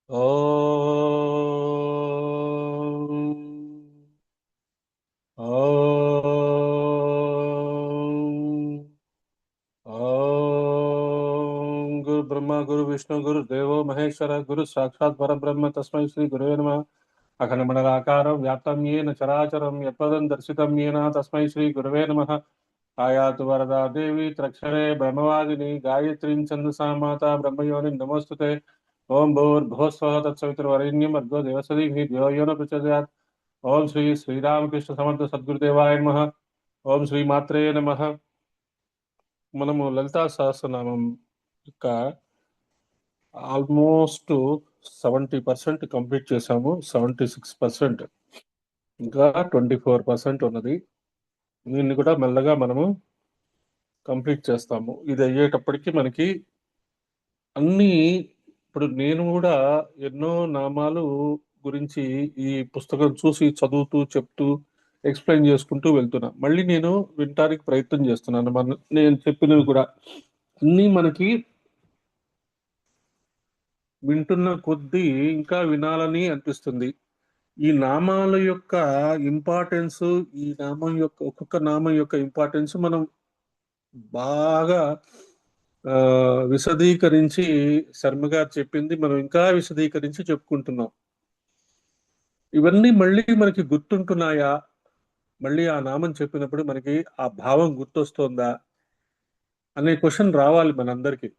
ఓం ఓం ఓం గురు బ్రహ్మ గురు విష్ణు గురు దేవో మహేశ్వర గురు సాక్షాత్ పరబ్రహ్మ తస్మై శ్రీ గురువే నమః అఖండమండలాకారం వ్యాప్తం येन చరాచరం యత్పదం దర్శితం येन తస్మై శ్రీ గురువే నమః ఆయాతు వరదా దేవి త్రక్షరే బ్రహ్మవాదిని గాయత్రీం ఛందసా మాతా బ్రహ్మయోని నమోస్తుతే ఓం భూర్భువః స్వః తత్సవితుర్వరేణ్యం భర్గో దేవస్య ధీమహి ధియో యో న ప్రచోదయాత్ ఓం శ్రీ శ్రీరామకృష్ణ సమర్థ సద్గురుదేవాయ నమః ఓం శ్రీ మాత్రే నమః. మనము లలితా సహస్రనామం యొక్క ఆల్మోస్ట్ 70% కంప్లీట్ చేసాము. 76%, ఇంకా 24% ఉన్నది. దీన్ని కూడా మెల్లగా మనము కంప్లీట్ చేస్తాము. ఇది అయ్యేటప్పటికి మనకి అన్ని, ఇప్పుడు నేను కూడా ఎన్నో నామాలు గురించి ఈ పుస్తకం చూసి చదువుతూ చెప్తూ ఎక్స్ప్లెయిన్ చేసుకుంటూ వెళ్తున్నా. మళ్ళీ నేను వినటానికి ప్రయత్నం చేస్తున్నాను. నేను చెప్పినవి కూడా అన్నీ మనకి వింటున్న కొద్దీ ఇంకా వినాలని అనిపిస్తుంది. ఈ నామాల యొక్క ఇంపార్టెన్స్, ఈ నామం యొక్క ఒక్కొక్క నామం యొక్క ఇంపార్టెన్స్ మనం బాగా ఆ, విశదీకరించి, శర్మ గారు చెప్పింది మనం ఇంకా విశదీకరించి చెప్పుకుంటున్నాం. ఇవన్నీ మళ్ళీ మనకి గుర్తుంటున్నాయా? మళ్ళీ ఆ నామం చెప్పినప్పుడు మనకి ఆ భావం గుర్తొస్తుందా అనే క్వశ్చన్ రావాలి మనందరికి.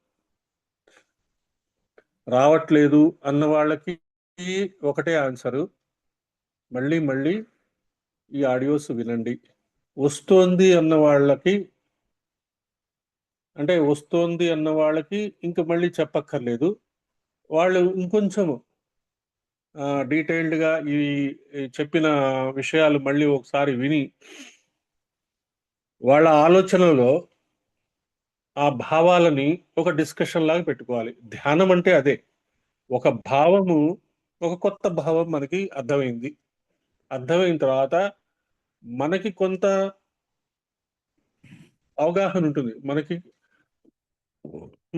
రావట్లేదు అన్న వాళ్ళకి ఒకటే ఆన్సరు, మళ్ళీ మళ్ళీ ఈ ఆడియోస్ వినండి. వస్తోంది అన్న వాళ్ళకి, అంటే వస్తోంది అన్న వాళ్ళకి ఇంక మళ్ళీ చెప్పక్కర్లేదు. వాళ్ళు ఇంకొంచెం డీటెయిల్డ్గా ఈ చెప్పిన విషయాలు మళ్ళీ ఒకసారి విని వాళ్ళ ఆలోచనలో ఆ భావాలని ఒక డిస్కషన్ లాగా పెట్టుకోవాలి. ధ్యానం అంటే అదే. ఒక భావము, ఒక కొత్త భావం మనకి అర్థమైంది. అర్థమైన తర్వాత మనకి కొంత అవగాహన ఉంటుంది. మనకి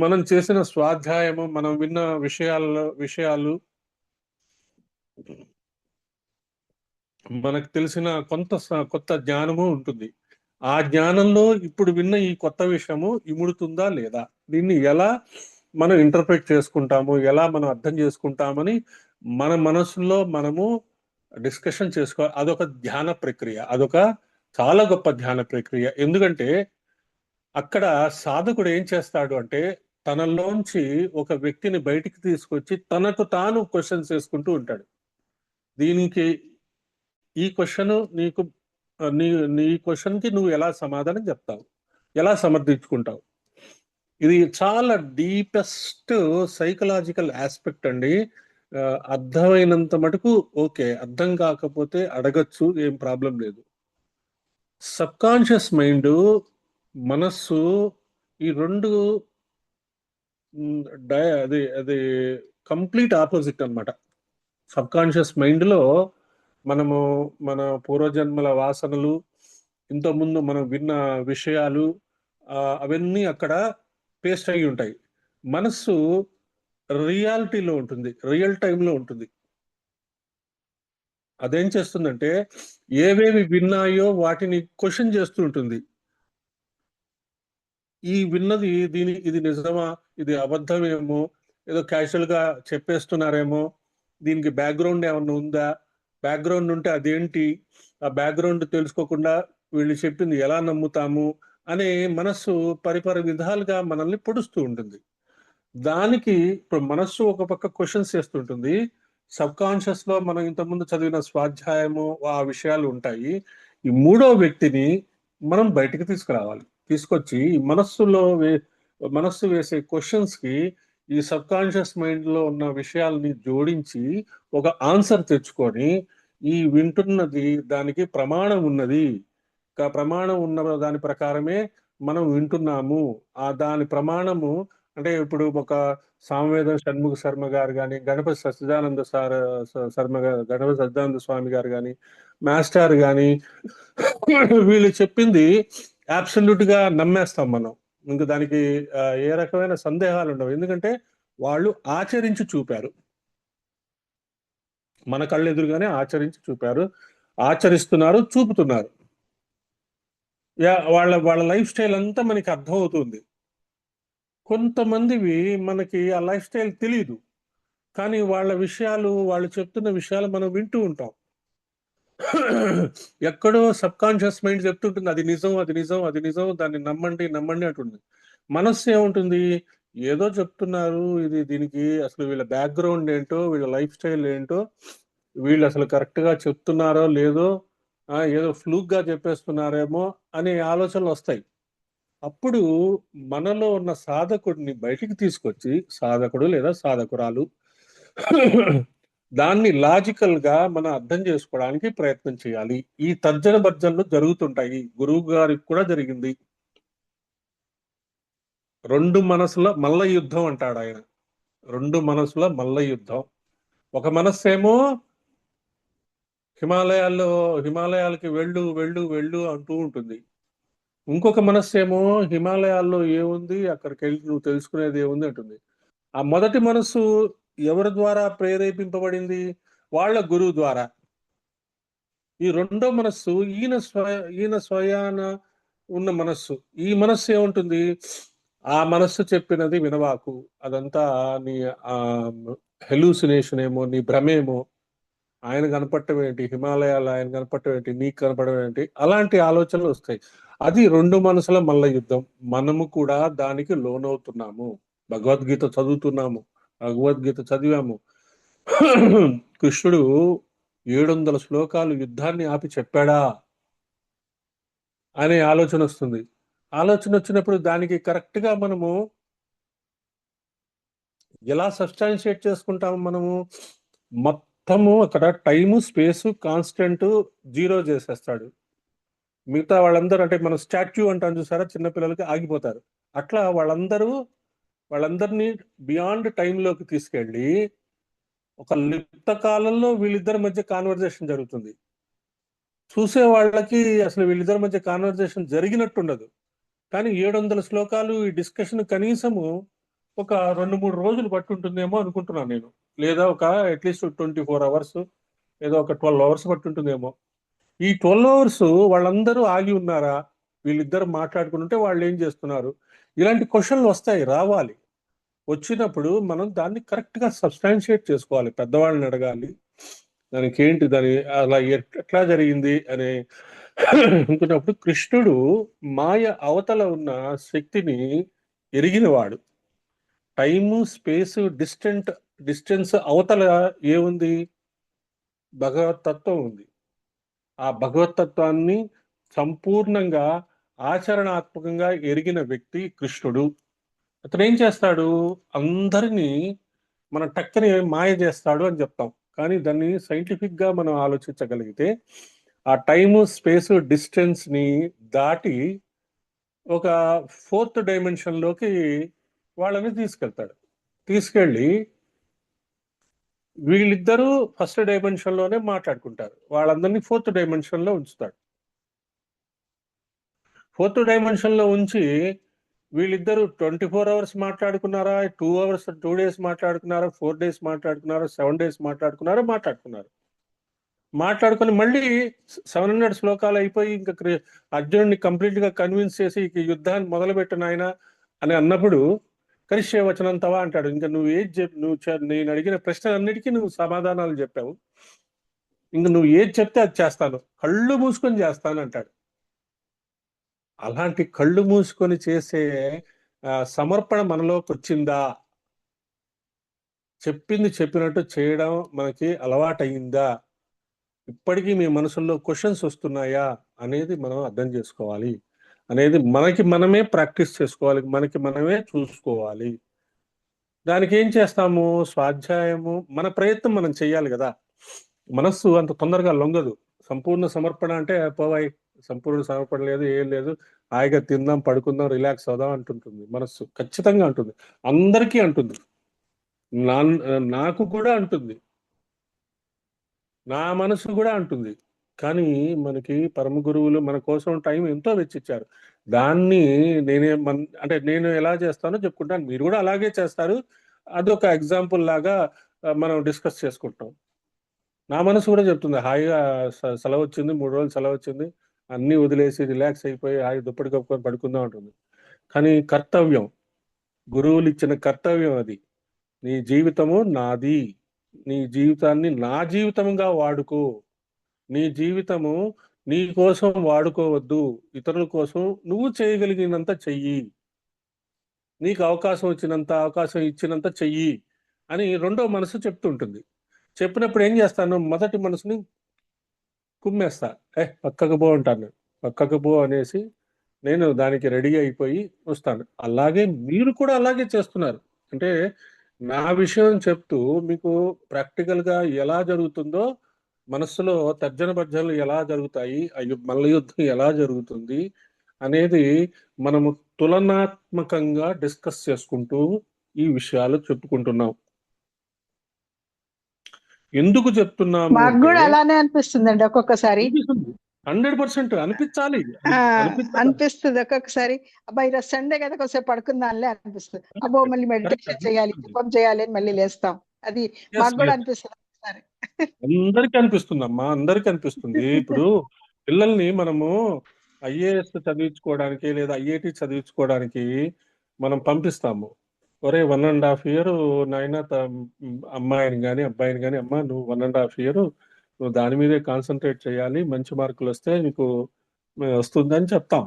మనం చేసిన స్వాధ్యాయము, మనం విన్న విషయాలు మనకు తెలిసిన కొత్త జ్ఞానము ఉంటుంది. ఆ జ్ఞానంలో ఇప్పుడు విన్న ఈ కొత్త విషయము ఇముడుతుందా లేదా, దీన్ని ఎలా మనం ఇంటర్ప్రిట్ చేసుకుంటాము, ఎలా మనం అర్థం చేసుకుంటామని మన మనసులో మనము డిస్కషన్ చేసుకోవాలి. అదొక ధ్యాన ప్రక్రియ, అదొక చాలా గొప్ప ధ్యాన ప్రక్రియ. ఎందుకంటే అక్కడ సాధకుడు ఏం చేస్తాడు అంటే తనలోంచి ఒక వ్యక్తిని బయటికి తీసుకొచ్చి తనకు తాను క్వశ్చన్స్ చేసుకుంటూ ఉంటాడు. దీనికి ఈ క్వశ్చన్ నీకు, నీ నీ క్వశ్చన్ కి నువ్వు ఎలా సమాధానం చెప్తావు, ఎలా సమర్థించుకుంటావు. ఇది చాలా డీపెస్ట్ సైకలాజికల్ ఆస్పెక్ట్ అండి. అర్థమైనంత మటుకు ఓకే, అర్థం కాకపోతే అడగచ్చు, ఏం ప్రాబ్లం లేదు. సబ్ కాన్షియస్ మైండ్, మనస్సు, ఈ రెండు అది అది కంప్లీట్ ఆపోజిట్ అన్నమాట. సబ్ కాన్షియస్ మైండ్ లో మనము మన పూర్వజన్మల వాసనలు, ఇంతకుముందు మనం విన్న విషయాలు, అవన్నీ అక్కడ పేస్ట్ అయి ఉంటాయి. మనస్సు రియాలిటీలో ఉంటుంది, రియల్ టైంలో ఉంటుంది. అదేం చేస్తుందంటే ఏవేవి విన్నాయో వాటిని క్వశ్చన్ చేస్తూ ఉంటుంది. ఈ విన్నది ఇది నిజమా, ఇది అబద్ధమేమో, ఏదో క్యాజువల్ గా చెప్పేస్తున్నారేమో, దీనికి బ్యాక్గ్రౌండ్ ఏమన్నా ఉందా, బ్యాక్గ్రౌండ్ ఉంటే అదేంటి, ఆ బ్యాక్గ్రౌండ్ తెలుసుకోకుండా వీళ్ళు చెప్పింది ఎలా నమ్ముతాము అనే మనస్సు పరిపర విధాలుగా మనల్ని పొడుస్తూ ఉంటుంది. దానికి ఇప్పుడు మనస్సు ఒక పక్క క్వశ్చన్స్ చేస్తుంటుంది, సబ్ కాన్షియస్ లో మనం ఇంతకుముందు చదివిన స్వాధ్యాయము ఆ విషయాలు ఉంటాయి. ఈ మూడో వ్యక్తిని మనం బయటికి తీసుకురావాలి. తీసుకొచ్చి ఈ మనస్సు వేసే క్వశ్చన్స్ కి ఈ సబ్ కాన్షియస్ మైండ్ లో ఉన్న విషయాల్ని జోడించి ఒక ఆన్సర్ తెచ్చుకొని, ఈ వింటున్నది దానికి ప్రమాణం ఉన్నది, ప్రమాణం ఉన్న దాని ప్రకారమే మనం వింటున్నాము. ఆ దాని ప్రమాణము అంటే ఇప్పుడు ఒక సామవేద షణ్ముఖ శర్మ గారు కానీ, గణపతి సచ్చిదానంద గణపతి సచ్చిదానంద స్వామి గారు కానీ, మాస్టర్ కానీ, వీళ్ళు చెప్పింది అబ్సల్యూట్ గా నమ్మేస్తాం మనం. ఇంకా దానికి ఏ రకమైన సందేహాలు ఉండవు. ఎందుకంటే వాళ్ళు ఆచరించి చూపారు. మన కళ్ళు ఎదురుగానే ఆచరించి చూపారు, ఆచరిస్తున్నారు, చూపుతున్నారు. వాళ్ళ వాళ్ళ లైఫ్ స్టైల్ అంతా మనకి అర్థమవుతుంది. కొంతమందివి మనకి ఆ లైఫ్ స్టైల్ తెలియదు, కానీ వాళ్ళ విషయాలు, వాళ్ళు చెప్తున్న విషయాలు మనం వింటూ ఉంటాం. ఎక్కడో సబ్ కాన్షియస్ మైండ్ చెప్తుంటుంది అది నిజం, అది నిజం, అది నిజం, దాన్ని నమ్మండి నమ్మండి అంటుంది. మనస్సు ఏముంటుంది, ఏదో చెప్తున్నారు, ఇది దీనికి అసలు వీళ్ళ బ్యాక్గ్రౌండ్ ఏంటో, వీళ్ళ లైఫ్ స్టైల్ ఏంటో, వీళ్ళు అసలు కరెక్ట్ గా చెప్తున్నారో లేదో, ఏదో ఫ్లూక్ గా చెప్పేస్తున్నారేమో అనే ఆలోచనలు వస్తాయి. అప్పుడు మనలో ఉన్న సాధకుడిని బయటికి తీసుకొచ్చి, సాధకుడు లేదా సాధకురాలు, దాన్ని లాజికల్ గా మనం అర్థం చేసుకోవడానికి ప్రయత్నం చేయాలి. ఈ తర్జన భర్జనలు జరుగుతుంటాయి. గురువు గారికి కూడా జరిగింది. రెండు మనసుల మల్ల యుద్ధం అంటాడు ఆయన. రెండు మనసుల మల్ల యుద్ధం. ఒక మనస్సేమో హిమాలయాలకి వెళ్ళు వెళ్ళు వెళ్ళు అంటూ ఉంటుంది. ఇంకొక మనస్సేమో హిమాలయాల్లో ఏముంది, అక్కడికి వెళ్ళి నువ్వు తెలుసుకునేది ఏముంది అంటుంది. ఆ మొదటి మనస్సు ఎవరి ద్వారా ప్రేరేపింపబడింది? వాళ్ళ గురువు ద్వారా. ఈ రెండో మనస్సు ఈయన స్వయాన ఉన్న మనస్సు. ఈ మనస్సు ఏముంటుంది, ఆ మనస్సు చెప్పినది వినవాకు, అదంతా నీ ఆ హెలూసినేషన్ ఏమో, నీ భ్రమేమో, ఆయన కనపడటం ఏంటి, హిమాలయాలు ఆయన కనపడటం ఏంటి, నీకు కనపడటం ఏంటి, అలాంటి ఆలోచనలు వస్తాయి. అది రెండు మనసుల మల్ల యుద్ధం. మనము కూడా దానికి లోనవుతున్నాము. భగవద్గీత చదువుతున్నాము, భగవద్గీత చదివాము. కృష్ణుడు 700 శ్లోకాలు యుద్ధాన్ని ఆపి చెప్పాడా అనే ఆలోచన వస్తుంది. ఆలోచన వచ్చినప్పుడు దానికి కరెక్ట్ గా మనము ఎలా సబ్స్టాన్షియేట్ చేసుకుంటాము? మనము మొత్తము అక్కడ టైము స్పేసు కాన్స్టెంట్ జీరో చేసేస్తాడు. మిగతా వాళ్ళందరూ, అంటే మనం స్టాచ్యూ అంటాం చూసారా, చిన్నపిల్లలకి ఆగిపోతారు. అట్లా వాళ్ళందరినీ బియాండ్ టైంలోకి తీసుకెళ్ళి ఒక లిప్త కాలంలో వీళ్ళిద్దరి మధ్య కాన్వర్జేషన్ జరుగుతుంది. చూసే వాళ్ళకి అసలు వీళ్ళిద్దరి మధ్య కాన్వర్జేషన్ జరిగినట్టుండదు. కానీ 700 శ్లోకాలు ఈ డిస్కషన్ కనీసము ఒక 2-3 రోజులు పట్టుంటుందేమో అనుకుంటున్నాను నేను. లేదా ఒక అట్లీస్ట్ 24 అవర్స్, ఏదో ఒక 12 అవర్స్ పట్టుంటుందేమో. ఈ 12 అవర్స్ వాళ్ళందరూ ఆగి ఉన్నారా? వీళ్ళిద్దరు మాట్లాడుకుంటుంటే వాళ్ళు ఏం చేస్తున్నారు? ఇలాంటి క్వశ్చన్లు వస్తాయి, రావాలి. వచ్చినప్పుడు మనం దాన్ని కరెక్ట్ గా సబ్స్టాన్షియేట్ చేసుకోవాలి. పెద్దవాళ్ళని అడగాలి, దానికి ఏంటి, దాని అలా ఎట్లా జరిగింది అని అనుకున్నప్పుడు కృష్ణుడు మాయ అవతల ఉన్న శక్తిని ఎరిగినవాడు. టైము స్పేస్ డిస్టెన్స్ అవతల ఏముంది? భగవతత్వం ఉంది. ఆ భగవతత్వాన్ని సంపూర్ణంగా ఆచరణాత్మకంగా ఎరిగిన వ్యక్తి కృష్ణుడు. అతను ఏం చేస్తాడు? అందరినీ మన టక్కని మాయ చేస్తాడు అని చెప్తాం, కానీ దాన్ని సైంటిఫిక్ గా మనం ఆలోచించగలిగితే ఆ టైము స్పేస్ డిస్టెన్స్ ని దాటి ఒక 4th డైమెన్షన్ లోకి వాళ్ళని తీసుకెళ్తాడు. తీసుకెళ్ళి వీళ్ళిద్దరూ ఫస్ట్ డైమెన్షన్ లోనే మాట్లాడుకుంటారు, వాళ్ళందరినీ 4th డైమెన్షన్ లో ఉంచుతాడు. 4th డైమెన్షన్ లో ఉంచి వీళ్ళిద్దరూ 24 అవర్స్ మాట్లాడుకున్నారా, 2 అవర్స్, 2 డేస్ మాట్లాడుకున్నారా, 4 డేస్ మాట్లాడుకున్నారా, 7 డేస్ మాట్లాడుకున్నారు. మాట్లాడుకొని మళ్ళీ 700 శ్లోకాలు అయిపోయి ఇంకా అర్జునుడిని కంప్లీట్ గా కన్విన్స్ చేసి ఇక యుద్ధాన్ని మొదలుపెట్టిన ఆయన అని అన్నప్పుడు కరిష్యే వచనంతవా అంటాడు. ఇంకా నువ్వు ఏది నేను అడిగిన ప్రశ్నలన్నిటికీ నువ్వు సమాధానాలు చెప్పావు, ఇంకా నువ్వు ఏది చెప్తే అది చేస్తాను, కళ్ళు మూసుకొని చేస్తాను అంటాడు. అలాంటి కళ్ళు మూసుకొని చేసే సమర్పణ మనలోకి వచ్చిందా? చెప్పింది చెప్పినట్టు చేయడం మనకి అలవాటయిందా? ఇప్పటికీ మీ మనసుల్లో క్వశ్చన్స్ వస్తున్నాయా అనేది మనం అర్థం చేసుకోవాలి. అనేది మనకి మనమే ప్రాక్టీస్ చేసుకోవాలి, మనకి మనమే చూసుకోవాలి. దానికి ఏం చేస్తాము? స్వాధ్యాయము, మన ప్రయత్నం మనం చెయ్యాలి కదా. మనస్సు అంత తొందరగా లొంగదు. సంపూర్ణ సమర్పణ అంటే పోవాయి, సంపూర్ణ సమర్పణ లేదు, ఏం లేదు, హాయిగా తిందాం, పడుకుందాం, రిలాక్స్ అవుదాం అంటుంటుంది మనస్సు. ఖచ్చితంగా అంటుంది, అందరికీ అంటుంది, నాకు కూడా అంటుంది, నా మనసు కూడా అంటుంది. కానీ మనకి పరమ గురువులు మన కోసం టైం ఎంతో వెచ్చిచ్చారు. దాన్ని అంటే నేను ఎలా చేస్తానో చెప్పుకుంటాను, మీరు కూడా అలాగే చేస్తారు. అదొక ఎగ్జాంపుల్ లాగా మనం డిస్కస్ చేసుకుంటాం. నా మనసు కూడా చెప్తుంది హాయిగా సెలవు వచ్చింది, 3 రోజులు సెలవు వచ్చింది, అన్ని వదిలేసి రిలాక్స్ అయిపోయి హాయి దుప్పటి కప్పుకొని పడుకుందాం ఉంటుంది. కానీ కర్తవ్యం, గురువులు ఇచ్చిన కర్తవ్యం అది. నీ జీవితము నాది, నీ జీవితాన్ని నా జీవితంగా వాడుకో. నీ జీవితము నీ కోసం వాడుకోవద్దు, ఇతరుల కోసం నువ్వు చేయగలిగినంత చెయ్యి, నీకు అవకాశం వచ్చినంత, అవకాశం ఇచ్చినంత చెయ్యి అని రెండో మనసు చెప్తుంటుంది. చెప్పినప్పుడు ఏం చేస్తాను, మొదటి మనసుని కుమ్మేస్తా. పక్కకు పో అంటాను. పక్కకు పో అనేసి నేను దానికి రెడీ అయిపోయి వస్తాను. అలాగే మీరు కూడా అలాగే చేస్తున్నారు. అంటే నా విషయం చెప్తూ మీకు ప్రాక్టికల్గా ఎలా జరుగుతుందో, మనస్సులో తర్జన భర్జనలు ఎలా జరుగుతాయి, మల్ల యుద్ధం ఎలా జరుగుతుంది అనేది మనము తులనాత్మకంగా డిస్కస్ చేసుకుంటూ ఈ విషయాలు చెప్పుకుంటున్నాం. ఎందుకు చెప్తున్నాము మాకు అంటే కూడా అలానే అనిపిస్తుందండి ఒక్కొక్కసారి. 100% అనిపించాలి. అనిపిస్తుంది ఒక్కొక్కసారి. అబ్బా ఈరోజు సండే కదా కొంచెం పడుకుందాంలే అనిపిస్తుంది. అబ్బో మళ్ళీ మెడిటేషన్ చేయాలి, జపం చేయాలి అని మళ్ళీ లేస్తాం. అది మాకు కూడా అనిపిస్తుంది ఒకసారి. అందరికీ అనిపిస్తుందమ్మా, అందరికీ అనిపిస్తుంది. ఇప్పుడు పిల్లల్ని మనము ఐఏఎస్ చదివించుకోవడానికి లేదా ఐఐటి చదివించుకోవడానికి మనం పంపిస్తాము. ఒరే 1.5 year నాయన, అమ్మాయిని కానీ అబ్బాయిని కానీ, అమ్మ నువ్వు 1.5 year నువ్వు దాని మీదే కాన్సన్ట్రేట్ చేయాలి, మంచి మార్కులు వస్తే నీకు వస్తుందని చెప్తాం.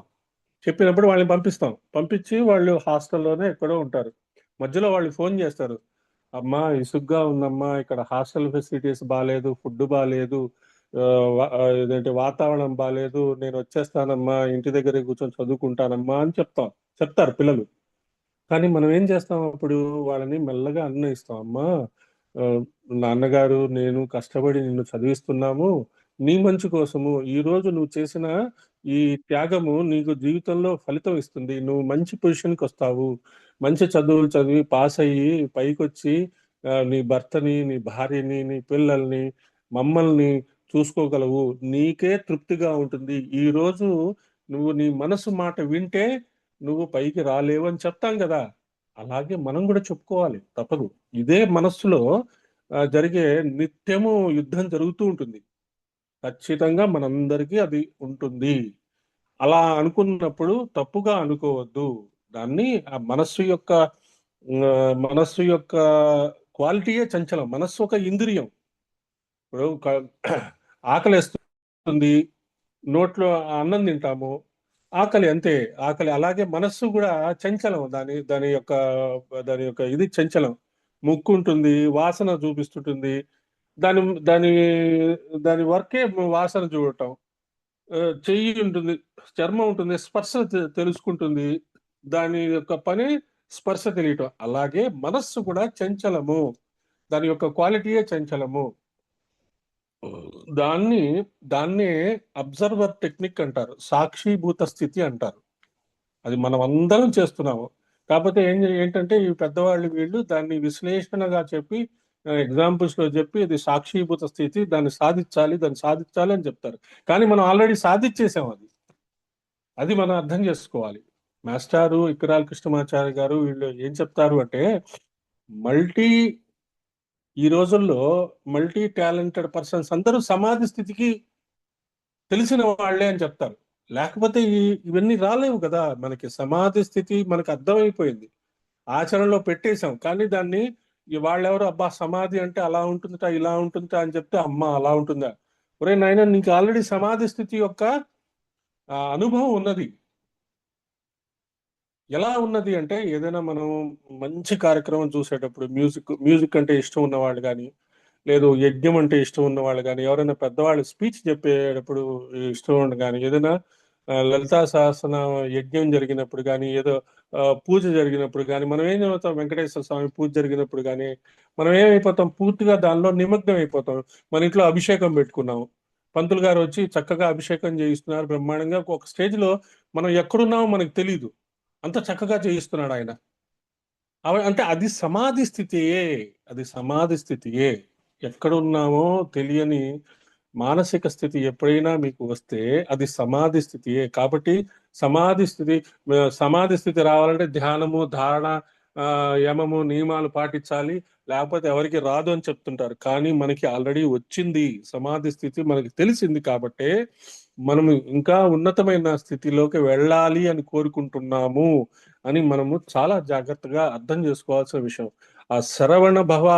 చెప్పినప్పుడు వాళ్ళని పంపిస్తాం. పంపించి వాళ్ళు హాస్టల్లోనే ఎక్కడో ఉంటారు. మధ్యలో వాళ్ళు ఫోన్ చేస్తారు, అమ్మా ఇసుగ్గా ఉందమ్మా, ఇక్కడ హాస్టల్ ఫెసిలిటీస్ బాగాలేదు, ఫుడ్ బాగాలేదు, ఇదేంటి వాతావరణం బాగాలేదు, నేను వచ్చేస్తానమ్మా, ఇంటి దగ్గరే కూర్చొని చదువుకుంటానమ్మా అని చెప్తారు పిల్లలు. కానీ మనం ఏం చేస్తాం, అప్పుడు వాళ్ళని మెల్లగా అన్వయిస్తాం. అమ్మా నాన్నగారు నేను కష్టపడి నిన్ను చదివిస్తున్నాము నీ మంచి కోసము. ఈ రోజు నువ్వు చేసిన ఈ త్యాగము నీకు జీవితంలో ఫలితం ఇస్తుంది. నువ్వు మంచి పొజిషన్కి వస్తావు, మంచి చదువులు చదివి పాస్ అయ్యి పైకి వచ్చి నీ భర్తని, నీ భార్యని, నీ పిల్లల్ని, మమ్మల్ని చూసుకోగలవు. నీకే తృప్తిగా ఉంటుంది. ఈ రోజు నువ్వు నీ మనసు మాట వింటే నువ్వు పైకి రాలేవు అని చెప్తాం కదా. అలాగే మనం కూడా చెప్పుకోవాలి, తప్పదు. ఇదే మనస్సులో జరిగే నిత్యము యుద్ధం జరుగుతూ ఉంటుంది. ఖచ్చితంగా మనందరికీ అది ఉంటుంది. అలా అనుకున్నప్పుడు తప్పుగా అనుకోవద్దు. దాన్ని ఆ మనస్సు యొక్క క్వాలిటీయే చంచలం. మనస్సు ఒక ఇంద్రియం. ఇప్పుడు ఆకలేస్తుంది, నోట్లో అన్నం తింటాము, ఆకలి అంతే, ఆకలి. అలాగే మనస్సు కూడా చంచలం. దాని యొక్క ఇది చంచలం. ముక్కు ఉంటుంది, వాసన చూపిస్తుంటుంది. దాని దాని దాని వర్కే వాసన చూడటం. చెయ్యి ఉంటుంది, చర్మం ఉంటుంది, స్పర్శ తెలుసుకుంటుంది. దాని యొక్క పని స్పర్శ తెలియటం. అలాగే మనస్సు కూడా చంచలము, దాని యొక్క క్వాలిటీయే చంచలము. దాన్నే అబ్జర్వర్ టెక్నిక్ అంటారు, సాక్షిభూత స్థితి అంటారు. అది మనం అందరం చేస్తున్నాము. కాకపోతే ఏంటంటే ఈ పెద్దవాళ్ళు వీళ్ళు దాన్ని విశ్లేషణగా చెప్పి, ఎగ్జాంపుల్స్ లో చెప్పి ఇది సాక్షిభూత స్థితి, దాన్ని సాధించాలి అని చెప్తారు. కానీ మనం ఆల్రెడీ సాధించేసాం. అది మనం అర్థం చేసుకోవాలి. మాస్టారు ఇక్రాల కృష్ణమాచారి గారు వీళ్ళు ఏం చెప్తారు అంటే, మల్టీ ఈ రోజుల్లో మల్టీ టాలెంటెడ్ పర్సన్స్ అందరూ సమాధి స్థితికి తెలిసిన వాళ్ళే అని చెప్తారు. లేకపోతే ఇవన్నీ రాలేవు కదా. మనకి సమాధి స్థితి మనకు అర్థమైపోయింది, ఆచరణలో పెట్టేశాం. కానీ దాన్ని వాళ్ళెవరు అబ్బా సమాధి అంటే అలా ఉంటుందిట, ఇలా ఉంటుందిట అని చెప్తే అమ్మ అలా ఉంటుందా, ఒరే నాయన నీకు ఆల్రెడీ సమాధి స్థితి యొక్క అనుభవం ఉన్నది. ఎలా ఉన్నది అంటే, ఏదైనా మనం మంచి కార్యక్రమం చూసేటప్పుడు మ్యూజిక్ అంటే ఇష్టం ఉన్నవాళ్ళు కానీ, లేదు యజ్ఞం అంటే ఇష్టం ఉన్నవాళ్ళు కానీ, ఎవరైనా పెద్దవాళ్ళు స్పీచ్ చెప్పేటప్పుడు ఇష్టం ఉండి కానీ, ఏదైనా లలితా సహస్రనామ యజ్ఞం జరిగినప్పుడు కానీ, ఏదో పూజ జరిగినప్పుడు కానీ, మనం ఏం చదువుతాం, వెంకటేశ్వర స్వామి పూజ జరిగినప్పుడు కానీ మనం ఏమైపోతాం, పూర్తిగా దానిలో నిమగ్నం అయిపోతాం. మన ఇంట్లో అభిషేకం పెట్టుకున్నాం, పంతులు గారు వచ్చి చక్కగా అభిషేకం చేయిస్తున్నారు బ్రహ్మాండంగా. ఒక స్టేజ్ లో మనం ఎక్కడున్నామో మనకు తెలియదు, అంత చక్కగా చేయిస్తున్నాడు ఆయన. అంటే అది సమాధి స్థితియే, అది సమాధి స్థితియే. ఎక్కడున్నామో తెలియని మానసిక స్థితి ఎప్పుడైనా మీకు వస్తే అది సమాధి స్థితియే. కాబట్టి సమాధి స్థితి రావాలంటే ధ్యానము, ధారణ, యమము నియమాలు పాటించాలి, లేకపోతే ఎవరికి రాదు అని చెప్తుంటారు. కానీ మనకి ఆల్రెడీ వచ్చింది సమాధి స్థితి, మనకి తెలిసింది కాబట్టి మనము ఇంకా ఉన్నతమైన స్థితిలోకి వెళ్ళాలి అని కోరుకుంటున్నాము అని మనము చాలా జాగ్రత్తగా అర్థం చేసుకోవాల్సిన విషయం. ఆ శరవణ భవ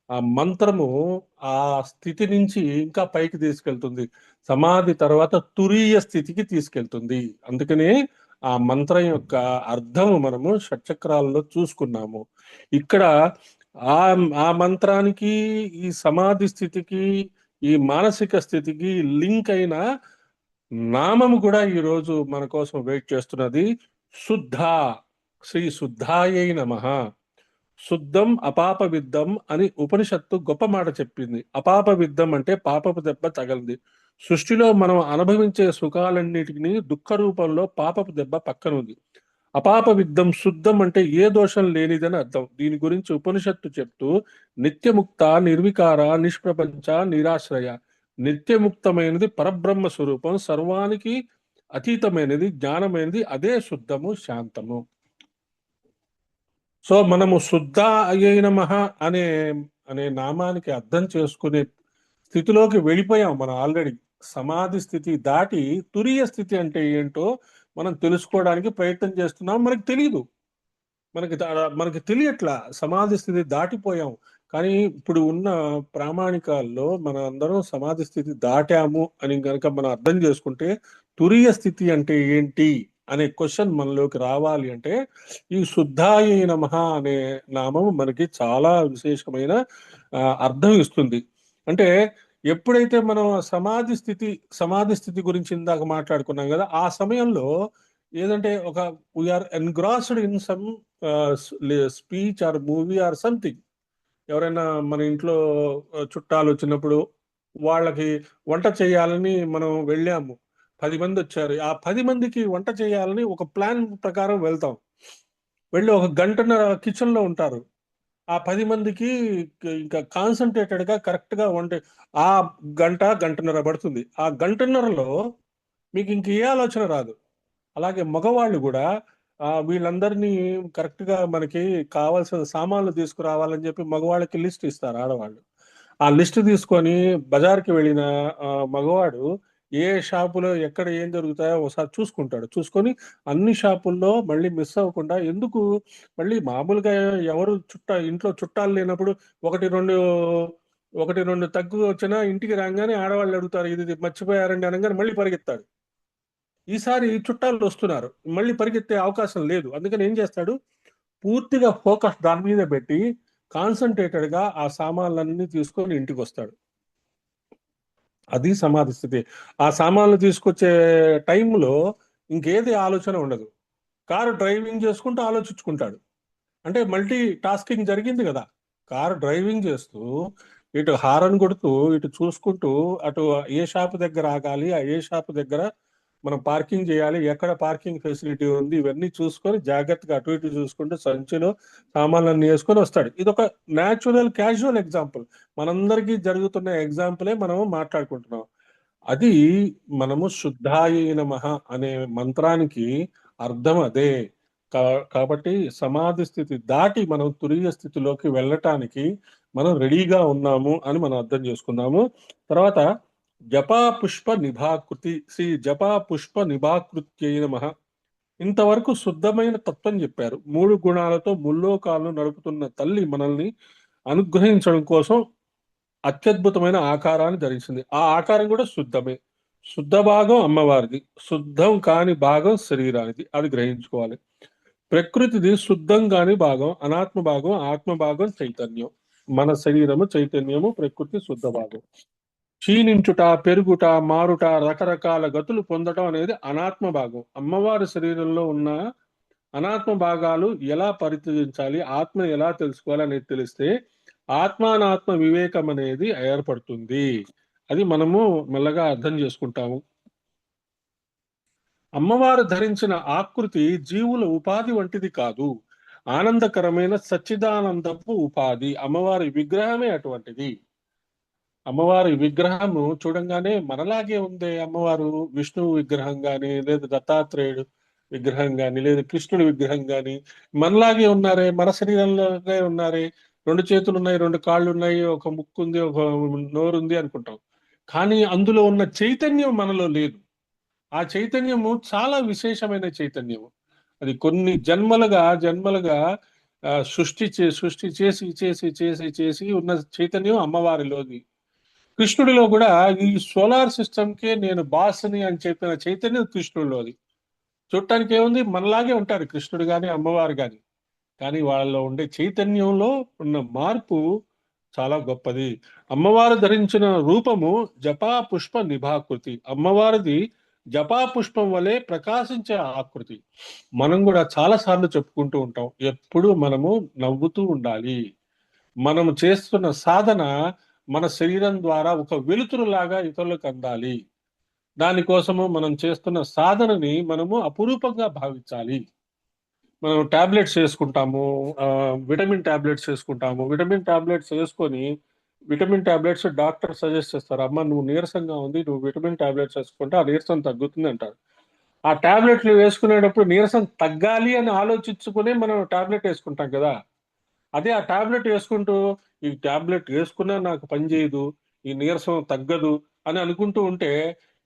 ఆ మంత్రము ఆ స్థితి నుంచి ఇంకా పైకి తీసుకెళ్తుంది, సమాధి తర్వాత తురీయ స్థితికి తీసుకెళ్తుంది. అందుకనే ఆ మంత్రం యొక్క అర్థం మనము షట్చక్రాల్లో చూసుకున్నాము. ఇక్కడ ఆ ఆ మంత్రానికి, ఈ సమాధి స్థితికి, ఈ మానసిక స్థితికి లింక్ అయిన నామము కూడా ఈరోజు మన కోసం వెయిట్ చేస్తున్నది. శుద్ధ, శ్రీ శుద్ధాయై నమః. శుద్ధం అపాప విద్ధం అని ఉపనిషత్తు గొప్ప మాట చెప్పింది. అపాప విద్ధం అంటే పాపపు దెబ్బ తగలింది. సృష్టిలో మనం అనుభవించే సుఖాలన్నిటిని దుఃఖ రూపంలో పాపపు దెబ్బ పక్కన ఉంది. అపాప విద్ధం, శుద్ధం అంటే ఏ దోషం లేనిదని అర్థం. దీని గురించి ఉపనిషత్తు చెప్తూ నిత్యముక్త, నిర్వికార, నిష్ప్రపంచ, నిరాశ్రయ. నిత్యముక్తమైనది పరబ్రహ్మ స్వరూపం, సర్వానికి అతీతమైనది, జ్ఞానమైనది, అదే శుద్ధము, శాంతము. సో మనము శుద్ధ అయ్యై నమః అనే అనే నామానికి అర్థం చేసుకునే స్థితిలోకి వెళ్ళిపోయాం మనం ఆల్రెడీ. సమాధి స్థితి దాటి తురీయ స్థితి అంటే ఏంటో మనం తెలుసుకోవడానికి ప్రయత్నం చేస్తున్నాం. మనకు తెలియదు, మనకి తెలియట్లా, సమాధి స్థితి దాటిపోయాం. కానీ ఇప్పుడు ఉన్న ప్రామాణికాల్లో మన అందరం సమాధి స్థితి దాటాము అని కనుక మనం అర్థం చేసుకుంటే, తురీయ స్థితి అంటే ఏంటి అనే క్వశ్చన్ మనలోకి రావాలి అంటే ఈ శుద్ధాయ నమః అనే నామం మనకి చాలా విశేషమైన అర్థం ఇస్తుంది. అంటే ఎప్పుడైతే మనం సమాధి స్థితి గురించి ఇందాక మాట్లాడుకున్నాం కదా, ఆ సమయంలో ఏదంటే ఒక we are engrossed in some speech or movie or something. ఎవరైనా మన ఇంట్లో చుట్టాలు వచ్చినప్పుడు వాళ్ళకి వంట చేయాలని మనం వెళ్ళాము. 10 మంది వచ్చారు. ఆ 10 మందికి వంట చేయాలని ఒక ప్లాన్ ప్రకారం వెళ్తాం. వెళ్ళి ఒక గంటన్నర కిచెన్ లో ఉంటారు. ఆ 10 మందికి ఇంకా కాన్సన్ట్రేటెడ్ గా కరెక్ట్ గా వంట ఆ గంటన్నర పడుతుంది. ఆ గంటన్నరలో మీకు ఇంక ఏ ఆలోచన రాదు. అలాగే మగవాళ్ళు కూడా వీళ్ళందరినీ కరెక్ట్ గా మనకి కావాల్సిన సామాన్లు తీసుకురావాలని చెప్పి మగవాళ్ళకి లిస్ట్ ఇస్తారు ఆడవాళ్ళు. ఆ లిస్ట్ తీసుకొని బజార్కి వెళ్ళిన మగవాడు ఏ షాపులో ఎక్కడ ఏం జరుగుతాయో ఒకసారి చూసుకుంటాడు. చూసుకొని అన్ని షాపుల్లో మళ్ళీ మిస్ అవ్వకుండా, ఎందుకు మళ్ళీ మామూలుగా ఎవరు ఇంట్లో చుట్టాలు లేనప్పుడు ఒకటి రెండు తగ్గు వచ్చినా ఇంటికి రాగానే ఆడవాళ్ళు అడుగుతారు, ఇది మర్చిపోయారండి అనగానే మళ్ళీ పరిగెత్తాడు. ఈసారి చుట్టాలు వస్తున్నారు, మళ్ళీ పరిగెత్తే అవకాశం లేదు. అందుకని ఏం చేస్తాడు, పూర్తిగా ఫోకస్ దాని మీద పెట్టి కాన్సన్ట్రేటెడ్ గా ఆ సామాన్లన్నీ తీసుకొని ఇంటికి వస్తాడు. అది సమాధి స్థితి. ఆ సామాన్లు తీసుకొచ్చే టైంలో ఇంకేది ఆలోచన ఉండదు. కారు డ్రైవింగ్ చేసుకుంటూ ఆలోచించుకుంటాడు. అంటే మల్టీ టాస్కింగ్ జరిగింది కదా. కారు డ్రైవింగ్ చేస్తూ ఇటు హారన్ కొడుతూ ఇటు చూసుకుంటూ అటు ఏ షాప్ దగ్గర ఆగాలి, ఆ ఏ షాప్ దగ్గర మనం పార్కింగ్ చేయాలి, ఎక్కడ పార్కింగ్ ఫెసిలిటీ ఉంది, ఇవన్నీ చూసుకొని జాగ్రత్తగా అటు ఇటు చూసుకుంటూ సంచిలో సామాన్లన్నీ వేసుకొని వస్తాడు. ఇది ఒక న్యాచురల్ క్యాజువల్ ఎగ్జాంపుల్, మనందరికీ జరుగుతున్న ఎగ్జాంపులే మనం మాట్లాడుకుంటున్నాం. అది మనము శుద్ధాయ నమః అనే మంత్రానికి అర్థం అదే. కాబట్టి సమాధి స్థితి దాటి మనం తురీయ స్థితిలోకి వెళ్ళటానికి మనం రెడీగా ఉన్నాము అని మనం అర్థం చేసుకుందాము. తర్వాత జపా పుష్ప నిభాకృతి, శ్రీ జపా పుష్ప నిభాకృత్యై నమః. ఇంతవరకు శుద్ధమైన తత్వం చెప్పారు. 3 గుణాలతో ముల్లోకాలను నడుపుతున్న తల్లి మనల్ని అనుగ్రహించడం కోసం అత్యద్భుతమైన ఆకారాన్ని ధరించింది. ఆ ఆకారం కూడా శుద్ధమే. శుద్ధ భాగం అమ్మవారిది, శుద్ధం కాని భాగం శరీరానిది. అది గ్రహించుకోవాలి. ప్రకృతిది శుద్ధం కాని భాగం అనాత్మ భాగం, ఆత్మ భాగం చైతన్యం. మన శరీరము చైతన్యము, ప్రకృతి శుద్ధ భాగం. క్షీణించుట, పెరుగుట, మారుట, రకరకాల గతులు పొందటం అనేది అనాత్మ భాగం. అమ్మవారి శరీరంలో ఉన్న అనాత్మ భాగాలు ఎలా పరిత్యజించాలి, ఆత్మ ఎలా తెలుసుకోవాలి అనేది తెలిస్తే ఆత్మానాత్మ వివేకం అనేది ఏర్పడుతుంది. అది మనము మెల్లగా అర్థం చేసుకుంటాము. అమ్మవారు ధరించిన ఆకృతి జీవుల ఉపాధి వంటిది కాదు, ఆనందకరమైన సచ్చిదానందపు ఉపాధి. అమ్మవారి విగ్రహమే అటువంటిది. అమ్మవారి విగ్రహము చూడంగానే మనలాగే ఉంది. అమ్మవారు విష్ణువు విగ్రహం గాని లేదా దత్తాత్రేయుడు విగ్రహం కానీ లేదా కృష్ణుడి విగ్రహం కానీ మనలాగే ఉన్నారే, మన శరీరంలోనే ఉన్నారే, 2 చేతులు ఉన్నాయి, 2 కాళ్ళు ఉన్నాయి, ఒక ముక్కు ఉంది, ఒక నోరు ఉంది అనుకుంటాం. కానీ అందులో ఉన్న చైతన్యం మనలో లేదు. ఆ చైతన్యము చాలా విశేషమైన చైతన్యము. అది కొన్ని జన్మలుగా సృష్టి చేసి ఉన్న చైతన్యం అమ్మవారిలోది. కృష్ణుడిలో కూడా ఈ సోలార్ సిస్టమ్ కే నేను బాస్ని అని చెప్పిన చైతన్యం కృష్ణుడిలోది. చూడటానికి ఏముంది, మనలాగే ఉంటారు కృష్ణుడు గాని అమ్మవారు గాని. కానీ వాళ్ళలో ఉండే చైతన్యంలో ఉన్న మార్పు చాలా గొప్పది. అమ్మవారు ధరించిన రూపము జపా పుష్ప నిభాకృతి. అమ్మవారిది జపా పుష్పం వలె ప్రకాశించే ఆకృతి. మనం కూడా చాలా సార్లు చెప్పుకుంటూ ఉంటాం, ఎప్పుడు మనము నవ్వుతూ ఉండాలి. మనము చేస్తున్న సాధన మన శరీరం ద్వారా ఒక వెలుతురులాగా ఇతరులకు అందాలి. దానికోసము మనం చేస్తున్న సాధనని మనము అపురూపంగా భావించాలి. మనం టాబ్లెట్స్ వేసుకుంటాము, విటమిన్ టాబ్లెట్స్ వేసుకుంటాము. విటమిన్ టాబ్లెట్స్ వేసుకొని విటమిన్ టాబ్లెట్స్ డాక్టర్ సజెస్ట్ చేస్తారు, అమ్మ నువ్వు నీరసంగా ఉంది, నువ్వు విటమిన్ టాబ్లెట్స్ వేసుకుంటే ఆ నీరసం తగ్గుతుంది అంటారు. ఆ టాబ్లెట్లు వేసుకునేటప్పుడు నీరసం తగ్గాలి అని ఆలోచించుకునే మనం టాబ్లెట్ వేసుకుంటాం కదా. అదే ఆ టాబ్లెట్ వేసుకుంటూ ఈ టాబ్లెట్ వేసుకున్నా నాకు పని చేయదు, ఈ నీరసం తగ్గదు అని అనుకుంటూ ఉంటే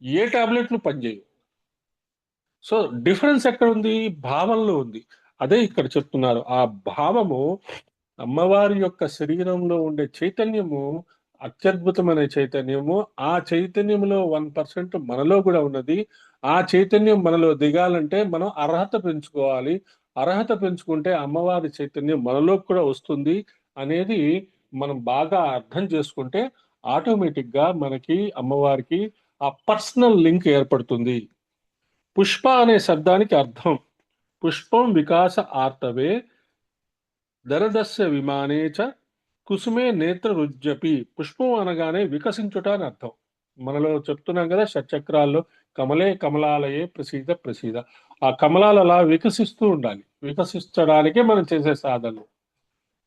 ఏ టాబ్లెట్లు పనిచేయవు. సో డిఫరెన్స్ ఎక్కడ ఉంది? భావంలో ఉంది. అదే ఇక్కడ చెప్తున్నారు. ఆ భావము, అమ్మవారి యొక్క శరీరంలో ఉండే చైతన్యము అత్యద్భుతమైన చైతన్యము. ఆ చైతన్యంలో 1% మనలో కూడా ఉన్నది. ఆ చైతన్యం మనలో దిగాలంటే మనం అర్హత పెంచుకోవాలి. అర్హత పెంచుకుంటే అమ్మవారి చైతన్యం మనలోకి కూడా వస్తుంది అనేది మనం బాగా అర్థం చేసుకుంటే ఆటోమేటిక్ గా మనకి అమ్మవారికి ఆ పర్సనల్ లింక్ ఏర్పడుతుంది. పుష్ప అనే శబ్దానికి అర్థం పుష్పం వికాస ఆర్తవే దరదస్య విమానే చ కుసుమే నేత్ర రుజ్జపి. పుష్పం అనగానే వికసించుట అని అర్థం. మనలో చెప్తున్నాం కదా, షట్చక్రాల్లో కమలే కమలాలయే ప్రసీద ప్రసీద. ఆ కమలాలు అలా వికసిస్తూ ఉండాలి. వికసించడానికే మనం చేసే సాధనలు.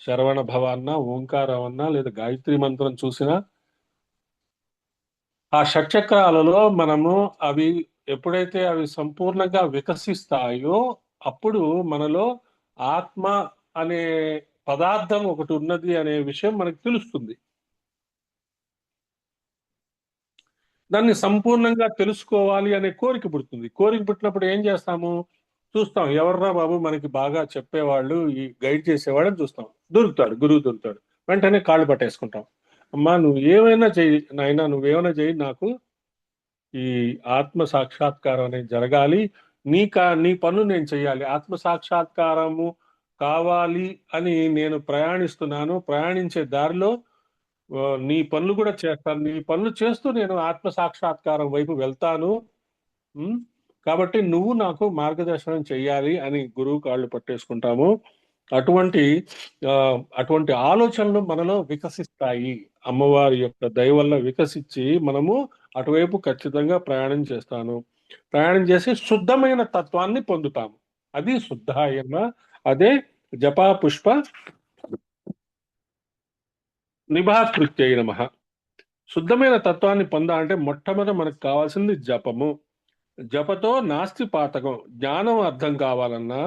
శరవణ భవ అన్నా, ఓంకారం అన్నా, లేదా గాయత్రి మంత్రం చూసినా ఆ షట్చక్రాలలో మనము అవి ఎప్పుడైతే అవి సంపూర్ణంగా వికసిస్తాయో అప్పుడు మనలో ఆత్మ అనే పదార్థం ఒకటి ఉన్నది అనే విషయం మనకు తెలుస్తుంది. దాన్ని సంపూర్ణంగా తెలుసుకోవాలి అనే కోరిక పుడుతుంది. కోరిక పుట్టినప్పుడు ఏం చేస్తాము? చూస్తాం, ఎవర్రా బాబు మనకి బాగా చెప్పేవాళ్ళు, ఈ గైడ్ చేసేవాళ్ళని చూస్తాం. దొరుకుతాడు, గురువు దొరుకుతాడు. వెంటనే కాళ్ళు పట్టేసుకుంటాం. అమ్మా నువ్వు ఏమైనా చెయ్యి నాయనా, నువ్వేమైనా చెయ్యి, నాకు ఈ ఆత్మ సాక్షాత్కారం అనేది జరగాలి. నీ పనులు నేను చెయ్యాలి. ఆత్మ సాక్షాత్కారము కావాలి అని నేను ప్రయాణిస్తున్నాను. ప్రయాణించే దారిలో నీ పనులు కూడా చేస్తాను. నీ పనులు చేస్తూ నేను ఆత్మ సాక్షాత్కారం వైపు వెళ్తాను. ఉమ్, కాబట్టి నువ్వు నాకు మార్గదర్శనం చెయ్యాలి అని గురువు కాళ్ళు పట్టేసుకుంటాము. అటువంటి ఆ, అటువంటి ఆలోచనలు మనలో వికసిస్తాయి. అమ్మవారి యొక్క దయ వల్ల వికసించి మనము అటువైపు ఖచ్చితంగా ప్రయాణం చేస్తాను. ప్రయాణం చేసి శుద్ధమైన తత్వాన్ని పొందుతాము. అది శుద్ధాయన. అదే జపా పుష్ప నిభాకృత్యై నమః. శుద్ధమైన తత్వాన్ని పొందాలంటే మొట్టమొదటి మనకు కావాల్సింది జపము. జపతో నాస్తి పాతకం. జ్ఞానం అర్థం కావాలన్నా,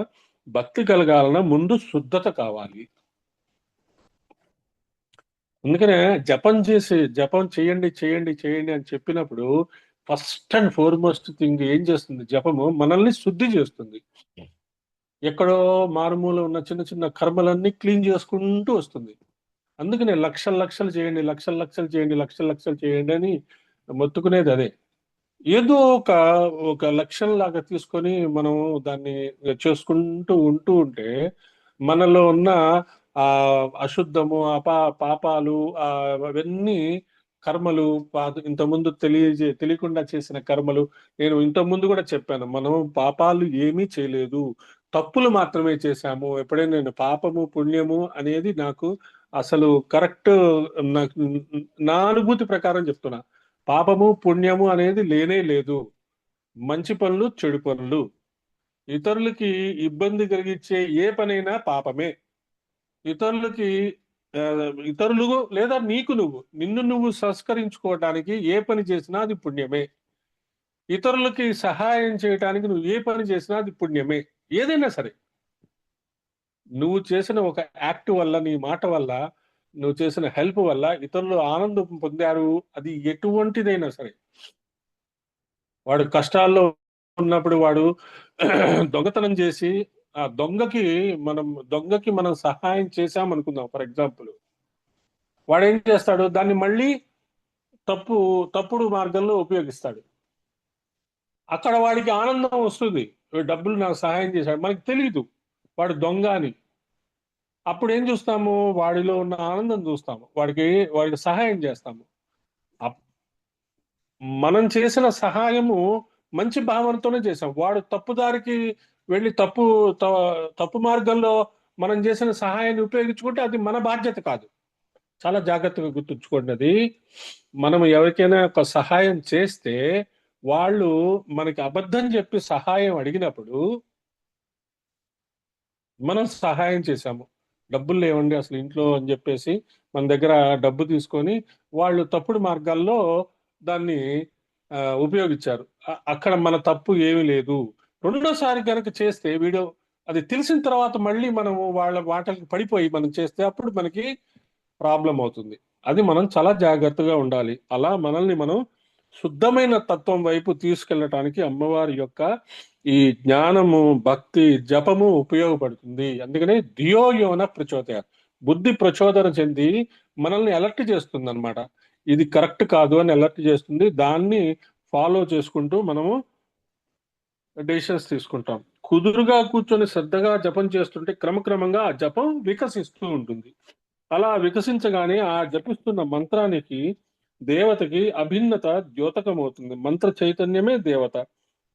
భక్తి కలగాలన్నా ముందు శుద్ధత కావాలి. అందుకనే జపం చేయండి చేయండి చేయండి అని చెప్పినప్పుడు ఫస్ట్ అండ్ ఫార్మోస్ట్ థింగ్ ఏం చేస్తుంది? జపము మనల్ని శుద్ధి చేస్తుంది. ఎక్కడో మారుమూల ఉన్న చిన్న చిన్న కర్మలన్నీ క్లీన్ చేసుకుంటూ వస్తుంది. అందుకనే లక్షలు లక్షలు చేయండి, లక్షలు లక్షలు చేయండి, లక్షలు లక్షలు చేయండి అని మొత్తుకునేది అదే. ఏదో ఒక లక్ష్యం లాగా తీసుకొని మనం దాన్ని చేసుకుంటూ ఉంటూ ఉంటే మనలో ఉన్న ఆ అశుద్ధము, పాపాలు, అవన్నీ కర్మలు, ఇంతకుముందు తెలియకుండా చేసిన కర్మలు. నేను ఇంతకుముందు కూడా చెప్పాను, మనం పాపాలు ఏమీ చేయలేదు, తప్పులు మాత్రమే చేశాము. ఎప్పుడైనా నేను పాపము పుణ్యము అనేది నాకు అసలు కరెక్ట్, నాకు నా అనుభూతి ప్రకారం చెప్తున్నా, పాపము పుణ్యము అనేది లేనే లేదు. మంచి పనులు, చెడు పనులు, ఇతరులకి ఇబ్బంది కలిగించే ఏ పనైనా పాపమే. ఇతరులకి ఆ, ఇతరులు లేదా నిన్ను నువ్వు సంస్కరించుకోవడానికి ఏ పని చేసినా అది పుణ్యమే. ఇతరులకి సహాయం చేయటానికి నువ్వు ఏ పని చేసినా అది పుణ్యమే. ఏదైనా సరే నువ్వు చేసిన ఒక యాక్ట్ వల్ల, నీ మాట వల్ల, నువ్వు చేసిన హెల్ప్ వల్ల ఇతరులు ఆనందం పొందారు. అది ఎటువంటిదైనా సరే, వాడు కష్టాల్లో ఉన్నప్పుడు వాడు దొంగతనం చేసి ఆ దొంగకి మనం సహాయం చేశాం అనుకుందాం ఫర్ ఎగ్జాంపుల్, వాడు ఏం చేస్తాడు, దాన్ని మళ్ళీ తప్పుడు మార్గంలో ఉపయోగిస్తాడు. అక్కడ వాడికి ఆనందం వస్తుంది, డబ్బులు నాకు సహాయం చేశాడు. మనకి తెలియదు వాడు దొంగ అని. అప్పుడు ఏం చూస్తాము, వాడిలో ఉన్న ఆనందం చూస్తాము, వాడికి సహాయం చేస్తాము. మనం చేసిన సహాయము మంచి భావనతోనే చేసాం. వాడు తప్పుదారికి వెళ్ళి తప్పు మార్గంలో మనం చేసిన సహాయాన్ని ఉపయోగించుకుంటే అది మన బాధ్యత కాదు. చాలా జాగ్రత్తగా గుర్తుంచుకోండి. మనం ఎవరికైనా ఒక సహాయం చేస్తే వాళ్ళు మనకి అబద్ధం చెప్పి సహాయం అడిగినప్పుడు మనం సహాయం చేశాము, డబ్బులు లేవండి అసలు ఇంట్లో అని చెప్పేసి మన దగ్గర డబ్బు తీసుకొని వాళ్ళు తప్పుడు మార్గాల్లో దాన్ని ఉపయోగించారు. అక్కడ మన తప్పు ఏమీ లేదు. రెండోసారి కనుక చేస్తే అది తెలిసిన తర్వాత మళ్ళీ మనము వాళ్ళ మాటలకు పడిపోయి మనం చేస్తే అప్పుడు మనకి ప్రాబ్లం అవుతుంది. అది మనం చాలా జాగ్రత్తగా ఉండాలి. అలా మనల్ని మనం శుద్ధమైన తత్వం వైపు తీసుకెళ్ళటానికి అమ్మవారి యొక్క ఈ జ్ఞానము, భక్తి, జపము ఉపయోగపడుతుంది. అందుకనే ధియోయోన ప్రచోదయ, బుద్ధి ప్రచోదన చెంది మనల్ని అలర్ట్ చేస్తుంది అనమాట. ఇది కరెక్ట్ కాదు అని అలర్ట్ చేస్తుంది. దాన్ని ఫాలో చేసుకుంటూ మనము డెసిషన్స్ తీసుకుంటాం. కుదురుగా కూర్చొని శ్రద్ధగా జపం చేస్తుంటే క్రమక్రమంగా ఆ జపం వికసిస్తూ ఉంటుంది. అలా వికసించగానే ఆ జపిస్తున్న మంత్రానికి, దేవతకి అభిన్నత ద్యోతకమవుతుంది. మంత్ర చైతన్యమే దేవత.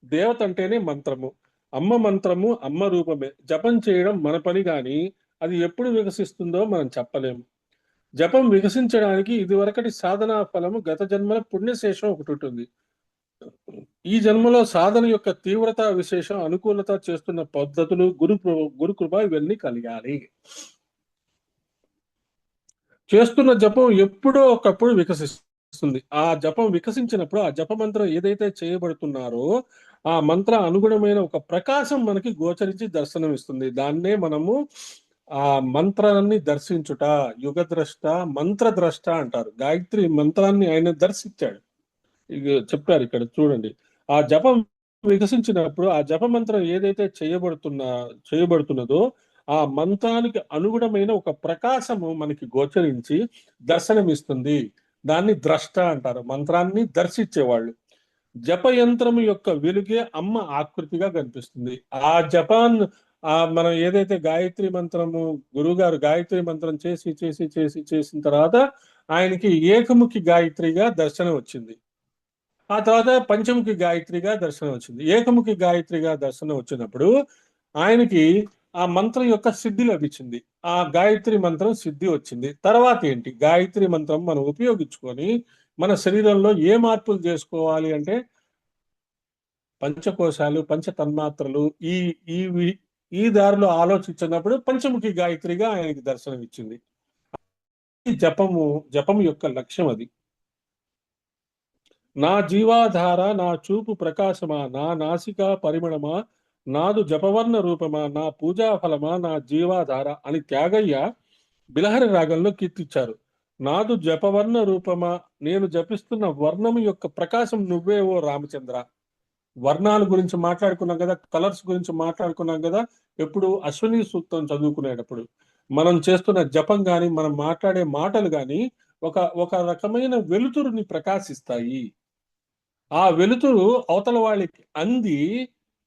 దేవత అంటేనే మంత్రము. అమ్మ మంత్రము, అమ్మ రూపమే. జపం చేయడం మన పని గాని అది ఎప్పుడు వికసిస్తుందో మనం చెప్పలేము. జపం వికసించడానికి ఇదివరకటి సాధనా ఫలము, గత జన్మల పుణ్యశేషం ఒకటి ఉంటుంది. ఈ జన్మలో సాధన యొక్క తీవ్రత, విశేషం, అనుకూలత, చేస్తున్న పద్ధతులు, గురుకృప ఇవన్నీ కలిగాలి. చేస్తున్న జపం ఎప్పుడో ఒకప్పుడు వికసిస్తుంది. ఆ జపం వికసించినప్పుడు ఆ జప మంత్రం ఏదైతే చేయబడుతున్నారో ఆ మంత్ర అనుగుణమైన ఒక ప్రకాశం మనకి గోచరించి దర్శనం ఇస్తుంది. దాన్నే మనము ఆ మంత్రాన్ని దర్శించుట, యుగద్రష్ట, మంత్రద్రష్ట అంటారు. గాయత్రి మంత్రాన్ని ఆయన దర్శించాడు. చెప్పారు ఇక్కడ చూడండి. ఆ జపం వికసించినప్పుడు ఆ జప మంత్రం ఏదైతే చేయబడుతున్నదో ఆ మంత్రానికి అనుగుణమైన ఒక ప్రకాశము మనకి గోచరించి దర్శనమిస్తుంది. దాన్ని ద్రష్ట అంటారు. మంత్రాన్ని దర్శించేవాళ్ళు. జప యంత్రము యొక్క వెలుగే అమ్మ ఆకృతిగా కనిపిస్తుంది. ఆ జపాన్ మనం ఏదైతే గాయత్రి మంత్రము, గురువుగారు గాయత్రి మంత్రం చేసిన తర్వాత ఆయనకి ఏకముఖి గాయత్రిగా దర్శనం వచ్చింది. ఆ తర్వాత పంచముఖి గాయత్రిగా దర్శనం వచ్చింది. ఏకముఖి గాయత్రిగా దర్శనం వచ్చినప్పుడు ఆయనకి ఆ మంత్రం యొక్క సిద్ధి లభించింది. ఆ గాయత్రి మంత్రం సిద్ధి వచ్చింది. తర్వాత ఏంటి, గాయత్రి మంత్రం మనం ఉపయోగించుకొని మన శరీరంలో ఏ మార్పులు చేసుకోవాలి అంటే పంచకోశాలు, పంచ తన్మాత్రలు ఈ ఈ ఈ దారిలో ఆలోచించినప్పుడు పంచముఖి గాయత్రిగా ఆయనకి దర్శనం ఇచ్చింది. జపము యొక్క లక్ష్యం అది. నా జీవాధార, నా చూపు ప్రకాశమా, నా నాసిక పరిమళమా, నాదు జపవర్ణ రూపమా, నా పూజా ఫలమా, నా జీవాధార అని త్యాగయ్య బిలహరి రాగంలో కీర్తించారు. నాదు జపవర్ణ రూపమా, నేను జపిస్తున్న వర్ణము యొక్క ప్రకాశం నువ్వే ఓ రామచంద్ర. వర్ణాల గురించి మాట్లాడుకున్నాం కదా, కలర్స్ గురించి మాట్లాడుకున్నాం కదా. ఎప్పుడు అశ్విని సూక్తం చదువుకునేటప్పుడు మనం చేస్తున్న జపం గాని, మనం మాట్లాడే మాటలు గాని ఒక రకమైన వెలుతురుని ప్రకాశిస్తాయి. ఆ వెలుతురు అవతల వాళ్ళకి అంది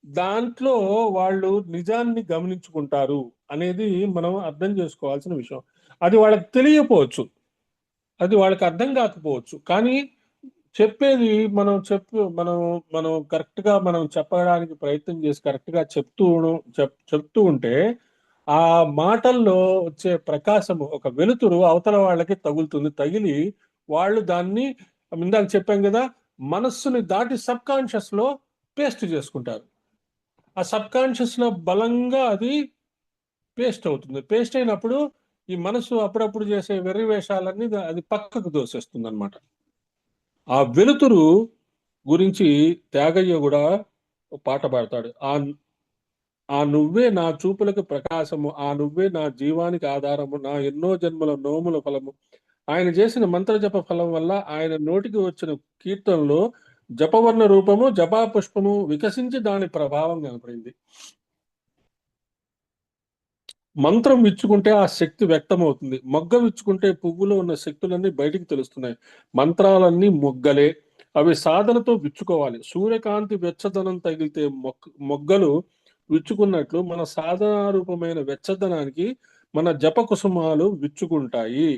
దాంట్లో వాళ్ళు నిజాన్ని గమనించుకుంటారు అనేది మనం అర్థం చేసుకోవాల్సిన విషయం. అది వాళ్ళకి తెలియకపోవచ్చు, అది వాళ్ళకి అర్థం కాకపోవచ్చు, కానీ చెప్పేది మనం కరెక్ట్ గా మనం చెప్పడానికి ప్రయత్నం చేసి కరెక్ట్ గా చెప్తూ ఉంటే ఆ మాటల్లో వచ్చే ప్రకాశము, ఒక వెలుతురు అవతల వాళ్ళకి తగులుతుంది. తగిలి వాళ్ళు దాన్ని, ఇందాక చెప్పాం కదా, మనస్సుని దాటి సబ్ కాన్షియస్ లో పేస్ట్ చేసుకుంటారు. ఆ సబ్ కాన్షియస్ లో బలంగా అది పేస్ట్ అవుతుంది. పేస్ట్ అయినప్పుడు ఈ మనసు అప్పుడప్పుడు చేసే వెర్రి వేషాలన్నీ అది పక్కకు దోసేస్తుంది అనమాట. ఆ వెలుతురు గురించి త్యాగయ్య కూడా ఒక పాట పాడతాడు. ఆ నువ్వే నా చూపులకు ప్రకాశము, ఆ నువ్వే నా జీవానికి ఆధారము, నా ఎన్నో జన్మల నోముల ఫలము. ఆయన చేసిన మంత్ర జప ఫలం వల్ల ఆయన నోటికి వచ్చిన కీర్తనలో జపవర్ణ రూపము, జపా పుష్పము వికసించి దాని ప్రభావం కనపడింది. మంత్రం విచ్చుకుంటే ఆ శక్తి వ్యక్తమవుతుంది. మొగ్గ విచ్చుకుంటే పువ్వులో ఉన్న శక్తులన్నీ బయటికి తెలుస్తున్నాయి. మంత్రాలన్నీ మొగ్గలే, అవి సాధనతో విచ్చుకోవాలి. సూర్యకాంతి వెచ్చదనం తగిలితే మొగ్గలు విచ్చుకున్నట్లు మన సాధనారూపమైన వెచ్చదనానికి మన జప కుసుమాలు విచ్చుకుంటాయి.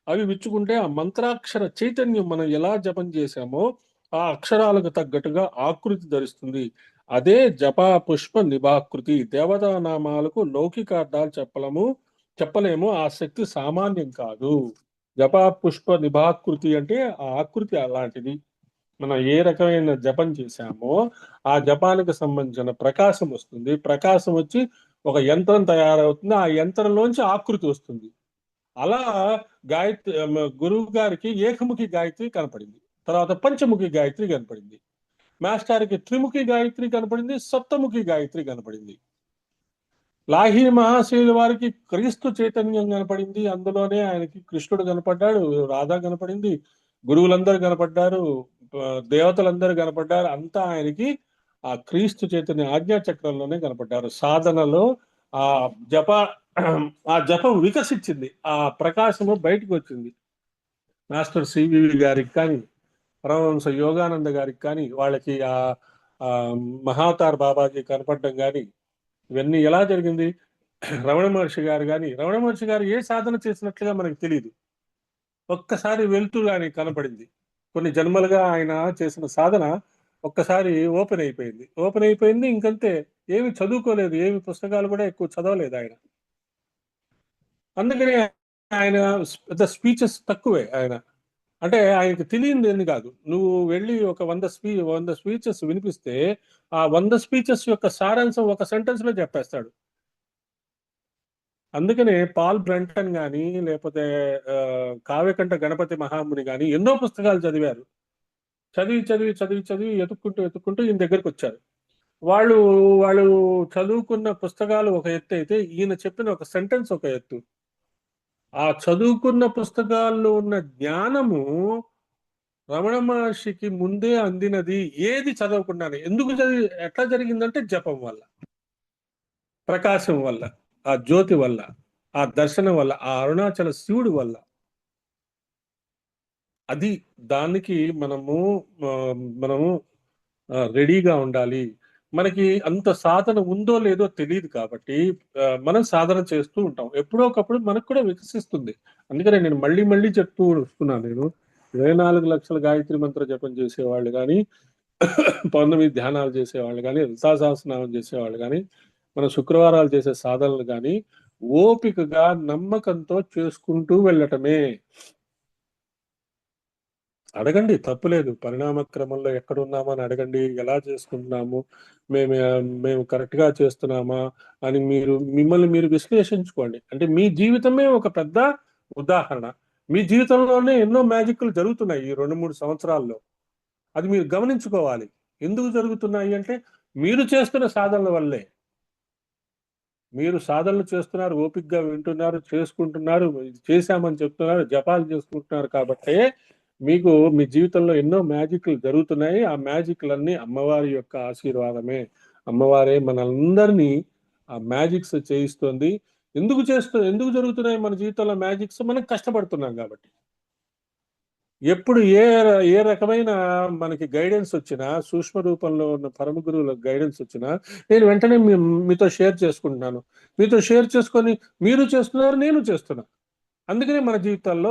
అవి విచ్చుకుంటే ఆ మంత్రాక్షర చైతన్యం మనం ఎలా జపం చేశామో ఆ అక్షరాలకు తగ్గట్టుగా ఆకృతి ధరిస్తుంది. అదే జపా పుష్ప నిభాకృతి. దేవతా నామాలకు లౌకికార్థాలు చెప్పలేము. ఆ శక్తి సామాన్యం కాదు. జపా పుష్ప నిభాకృతి అంటే ఆ ఆకృతి అలాంటిది. మనం ఏ రకమైన జపం చేశామో ఆ జపానికి సంబంధించిన ప్రకాశం వస్తుంది. ప్రకాశం వచ్చి ఒక యంత్రం తయారవుతుంది. ఆ యంత్రంలోంచి ఆకృతి వస్తుంది. అలా గాయత్రి గురువు గారికి ఏకముఖి గాయత్రి కనపడింది. తర్వాత పంచముఖి గాయత్రి కనపడింది. మాస్టర్కి త్రిముఖి గాయత్రి కనపడింది. సప్తముఖి గాయత్రి కనపడింది. లాహిరి మహాశయుల వారికి క్రీస్తు చైతన్యం కనపడింది. అందులోనే ఆయనకి కృష్ణుడు కనపడ్డాడు, రాధ కనపడింది, గురువులందరూ కనపడ్డారు, దేవతలందరూ కనపడ్డారు. అంతా ఆయనకి ఆ క్రీస్తు చైతన్య ఆజ్ఞా చక్రంలోనే కనపడ్డారు. సాధనలో ఆ జప ఆ జపం వికసించింది. ఆ ప్రకాశము బయటకు వచ్చింది. మాస్టర్ సివివి గారికి కానీ, పరమహంస యోగానంద గారికి కానీ, వాళ్ళకి ఆ మహావతార్ బాబాజీ కనపడడం కానీ, ఇవన్నీ ఎలా జరిగింది? రమణ మహర్షి గారు కానీ, రమణ మహర్షి గారు ఏ సాధన చేసినట్లుగా మనకు తెలియదు. ఒక్కసారి వెలుతురు ఆయన కనపడింది. కొన్ని జన్మలుగా ఆయన చేసిన సాధన ఒక్కసారి ఓపెన్ అయిపోయింది. ఇంకంతే. ఏమి చదువుకోలేదు, ఏమి పుస్తకాలు కూడా ఎక్కువ చదవలేదు ఆయన. అందుకని ఆయన పెద్ద స్పీచెస్ తక్కువే. ఆయన అంటే ఆయనకు తెలియంది ఏంది కాదు. నువ్వు వెళ్ళి ఒక 100 స్పీచెస్ వినిపిస్తే ఆ 100 స్పీచెస్ యొక్క సారాంశం ఒక సెంటెన్స్ లో చెప్పేస్తాడు. అందుకనే పాల్ బ్రంటన్ గాని, లేకపోతే కావ్యకంఠ గణపతి మహాముని గాని ఎన్నో పుస్తకాలు చదివారు. చదివి ఎత్తుక్కుంటూ ఈయన దగ్గరికి వచ్చారు. వాళ్ళు వాళ్ళు చదువుకున్న పుస్తకాలు ఒక ఎత్తు అయితే, ఈయన చెప్పిన ఒక సెంటెన్స్ ఒక ఎత్తు. ఆ చదువుకున్న పుస్తకాల్లో ఉన్న జ్ఞానము రమణ మహర్షికి ముందే అందినది. ఏది చదవకుండానే. ఎట్లా జరిగిందంటే జపం వల్ల, ప్రకాశం వల్ల, ఆ జ్యోతి వల్ల, ఆ దర్శనం వల్ల, ఆ అరుణాచల శివుడి వల్ల. అది దానికి మనము రెడీగా ఉండాలి. మనకి అంత సాధన ఉందో లేదో తెలియదు కాబట్టి మనం సాధన చేస్తూ ఉంటాం. ఎప్పుడో ఒకప్పుడు మనకు కూడా వికసిస్తుంది. అందుకనే నేను మళ్ళీ చెప్తూ వస్తున్నాను. నేను 24 లక్షల గాయత్రి మంత్ర జపం చేసేవాళ్ళు కానీ, 19 ధ్యానాలు చేసేవాళ్ళు కానీ, లలితా సహస్రనామం చేసేవాళ్ళు కానీ, మన శుక్రవారాలు చేసే సాధనలు కానీ ఓపికగా నమ్మకంతో చేసుకుంటూ వెళ్ళటమే. అడగండి, తప్పులేదు. పరిణామ క్రమంలో ఎక్కడున్నామని అడగండి. ఎలా చేసుకుంటున్నాము, మేము కరెక్ట్ గా చేస్తున్నామా అని మిమ్మల్ని మీరు విశ్లేషించుకోండి. అంటే మీ జీవితమే ఒక పెద్ద ఉదాహరణ. మీ జీవితంలోనే ఎన్నో మ్యాజిక్లు జరుగుతున్నాయి ఈ 2-3 సంవత్సరాల్లో. అది మీరు గమనించుకోవాలి. ఎందుకు జరుగుతున్నాయి అంటే మీరు చేస్తున్న సాధనల వల్లే. మీరు సాధనలు చేస్తున్నారు, ఓపికగా వింటున్నారు, చేసుకుంటున్నారు, చేశామని చెప్తున్నారు, జపాలు చేసుకుంటున్నారు. కాబట్టి మీకు మీ జీవితంలో ఎన్నో మ్యాజిక్లు జరుగుతున్నాయి. ఆ మ్యాజిక్లన్నీ అమ్మవారి యొక్క ఆశీర్వాదమే. అమ్మవారే మనందరినీ ఆ మ్యాజిక్స్ చేయిస్తుంది. ఎందుకు జరుగుతున్నాయి మన జీవితంలో మ్యాజిక్స్? మనం కష్టపడుతున్నాం కాబట్టి. ఎప్పుడు ఏ రకమైన మనకి గైడెన్స్ వచ్చినా, సూక్ష్మ రూపంలో ఉన్న పరమ గురువుల గైడెన్స్ వచ్చినా నేను వెంటనే మీతో షేర్ చేసుకుంటున్నాను. మీతో షేర్ చేసుకొని మీరు చేస్తున్నారు, నేను చేస్తున్నా. అందుకనే మన జీవితాల్లో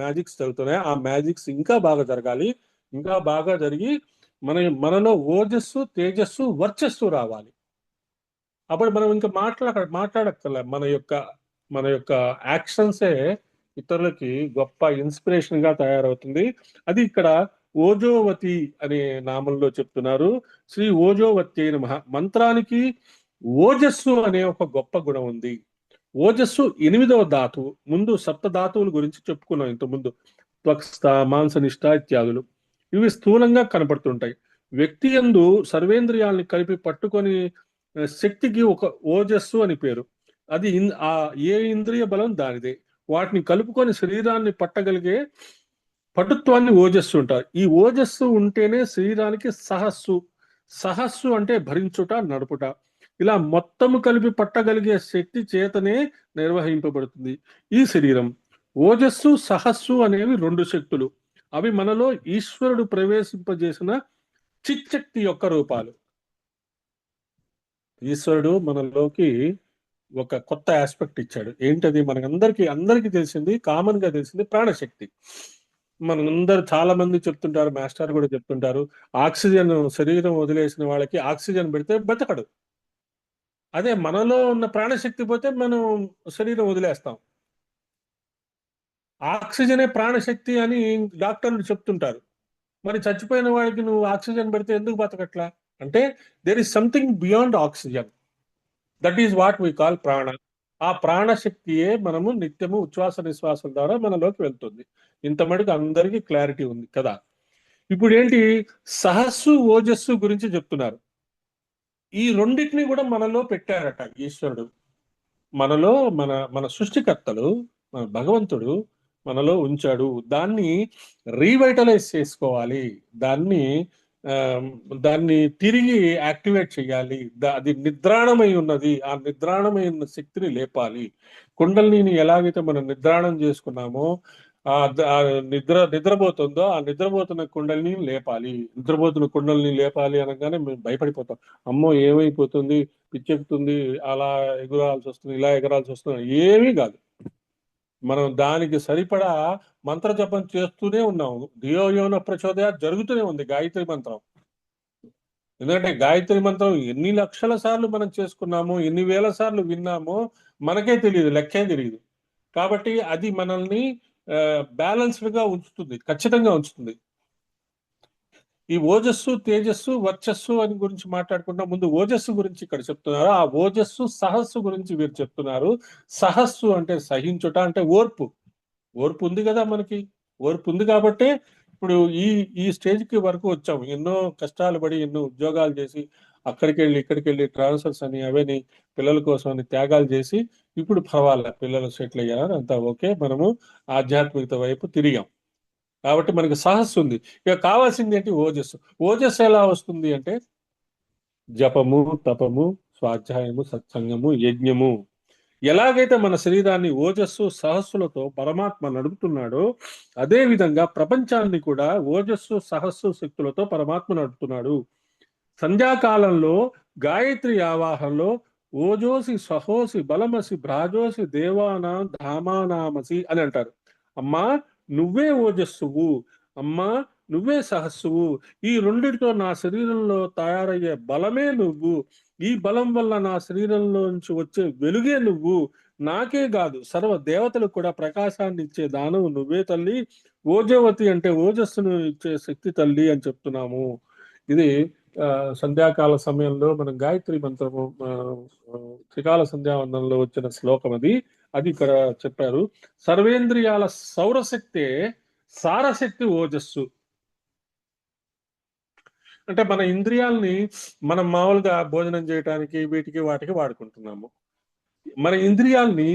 మ్యాజిక్స్ జరుగుతున్నాయి. ఆ మ్యాజిక్స్ ఇంకా బాగా జరగాలి. ఇంకా బాగా జరిగి మనలో ఓజస్సు, తేజస్సు, వర్చస్సు రావాలి. అప్పుడు మనం ఇంకా మాట్లాడక్కర్లే. మన యొక్క యాక్షన్సే ఇతరులకి గొప్ప ఇన్స్పిరేషన్ గా తయారవుతుంది. అది ఇక్కడ ఓజోవతి అనే నామంలో చెప్తున్నారు. శ్రీ ఓజోవతి అయిన మంత్రానికి ఓజస్సు అనే ఒక గొప్ప గుణం ఉంది. ఓజస్సు 8వ ధాతువు. ముందు సప్త ధాతువుల గురించి చెప్పుకున్నాం ఇంతకుముందు. త్వక్స్థ, మాంసనిష్ట ఇత్యాదులు. ఇవి స్థూలంగా కనపడుతుంటాయి. వ్యక్తి యందు సర్వేంద్రియాల్ని కలిపి పట్టుకొని శక్తికి ఒక ఓజస్సు అని పేరు. అది ఏ ఇంద్రియ బలం దానిదే. వాటిని కలుపుకొని శరీరాన్ని పట్టగలిగే పటుత్వాన్ని ఓజస్సు ఉంటారు. ఈ ఓజస్సు ఉంటేనే శరీరానికి సహస్సు అంటే భరించుట, నడుపుట. ఇలా మొత్తము కలిపి పట్టగలిగే శక్తి చేతనే నిర్వహింపబడుతుంది ఈ శరీరం. ఓజస్సు, సహస్సు అనేవి రెండు శక్తులు. అవి మనలో ఈశ్వరుడు ప్రవేశింపజేసిన చిచ్చక్తి యొక్క రూపాలు. ఈశ్వరుడు మనలోకి ఒక కొత్త ఆస్పెక్ట్ ఇచ్చాడు. ఏంటది? అందరికీ తెలిసింది, కామన్ గా తెలిసింది ప్రాణశక్తి. మనందరూ చాలా మంది చెప్తుంటారు, మాస్టర్ కూడా చెప్తుంటారు, ఆక్సిజన్ శరీరం వదిలేసిన వాళ్ళకి ఆక్సిజన్ పెడితే బతకడు. అదే మనలో ఉన్న ప్రాణశక్తి పోతే మనం శరీరం వదిలేస్తాం. ఆక్సిజనే ప్రాణశక్తి అని డాక్టర్లు చెప్తుంటారు. మరి చచ్చిపోయిన వాడికి నువ్వు ఆక్సిజన్ పెడితే ఎందుకు బతకట్లా? అంటే there is something beyond oxygen. That is what we call prana. ఆ ప్రాణశక్తియే మనము నిత్యము ఉచ్ఛ్వాస నిశ్వాసం ద్వారా మనలోకి వెళ్తుంది. ఇంత మటుకు అందరికీ క్లారిటీ ఉంది కదా. ఇప్పుడు ఏంటి, సహస్సు ఓజస్సు గురించి చెప్తున్నారు. ఈ రెండింటిని కూడా మనలో పెట్టారట ఈశ్వరుడు. మనలో మన మన సృష్టికర్తలు, మన భగవంతుడు మనలో ఉంచాడు. దాన్ని రీవైటలైజ్ చేసుకోవాలి. దాన్ని ఆ, దాన్ని తిరిగి యాక్టివేట్ చేయాలి. అది నిద్రాణమై ఉన్నది. ఆ నిద్రాణమై ఉన్న శక్తిని లేపాలి. కుండలిని ఎలాగైతే మనం నిద్రాణం చేసుకున్నామో, ఆ నిద్రపోతుందో ఆ నిద్రపోతున్న కుండలిని లేపాలి. నిద్రపోతున్న కుండలిని లేపాలి అనగానే మేము భయపడిపోతాం. అమ్మో ఏమైపోతుంది, పిచ్చెక్కుతుంది, అలా ఎగురాల్సి వస్తుంది, ఇలా ఎగరాల్సి వస్తుంది. ఏమీ కాదు. మనం దానికి సరిపడా మంత్ర జపం చేస్తూనే ఉన్నాము. ధియో యోన ప్రచోదయ జరుగుతూనే ఉంది గాయత్రి మంత్రం. ఎందుకంటే గాయత్రి మంత్రం ఎన్ని లక్షల సార్లు మనం చేసుకున్నామో, ఎన్ని వేల సార్లు విన్నామో మనకే తెలియదు, లెక్కే తెలియదు. కాబట్టి అది మనల్ని బ్యాలెన్స్డ్ గా ఉంచుతుంది, ఖచ్చితంగా ఉంచుతుంది. ఈ ఓజస్సు, తేజస్సు, వర్చస్సు అని గురించి మాట్లాడుకుంటా. ముందు ఓజస్సు గురించి ఇక్కడ చెప్తున్నారు. ఆ ఓజస్సు, సహస్సు గురించి వీరు చెప్తున్నారు. సహస్సు అంటే సహించుట, అంటే ఓర్పు. ఓర్పు ఉంది కదా మనకి. ఓర్పు ఉంది కాబట్టే ఇప్పుడు ఈ స్టేజ్కి వరకు వచ్చాము. ఎన్నో కష్టాలు పడి, ఎన్నో ఉద్యోగాలు చేసి, అక్కడికి వెళ్ళి ఇక్కడికి వెళ్ళి ట్రాన్స్ఫర్స్ అని అవని పిల్లల కోసం అని త్యాగాలు చేసి, ఇప్పుడు పర్వాలే, పిల్లలు సెటిల్ అయ్యారు, అంతా ఓకే, మనము ఆధ్యాత్మికత వైపు తిరిగాం. కాబట్టి మనకి సాహసం ఉంది. ఇక కావాల్సింది ఏంటి? ఓజస్సు. ఓజస్సు ఎలా వస్తుంది అంటే జపము, తపము, స్వాధ్యాయము, సత్సంగము, యజ్ఞము. ఎలాగైతే మన శరీరాన్ని ఓజస్సు, సహస్సులతో పరమాత్మ నడుపుతున్నాడో, అదే విధంగా ప్రపంచాన్ని కూడా ఓజస్సు, సహస్సు శక్తులతో పరమాత్మ నడుపుతున్నాడు. సంధ్యాకాలంలో గాయత్రి ఆవాహంలో ఓజోసి సహోసి బలమసి భ్రాజోసి దేవానా ధామానామసి అని అంటారు. అమ్మా నువ్వే ఓజస్సువు, అమ్మా నువ్వే సహస్సువు. ఈ రెండిటితో నా శరీరంలో తయారయ్యే బలమే నువ్వు. ఈ బలం వల్ల నా శరీరంలో నుంచి వచ్చే వెలుగే నువ్వు. నాకే కాదు, సర్వ దేవతలకు కూడా ప్రకాశాన్ని ఇచ్చే దానవు నువ్వే తల్లి. ఓజవతి అంటే ఓజస్సును ఇచ్చే శక్తి తల్లి అని చెప్తున్నాము. ఇది సంధ్యాకాల సమయంలో మనం గాయత్రి మంత్రము త్రికాల సంధ్యావందనంలో వచ్చిన శ్లోకం అది. అది ఇక్కడ చెప్పారు. సర్వేంద్రియాల సౌరశక్తే సారశక్తి ఓజస్సు. అంటే మన ఇంద్రియాలని మనం మామూలుగా భోజనం చేయడానికి వీటికి వాటికి వాడుకుంటున్నాము. మన ఇంద్రియాలని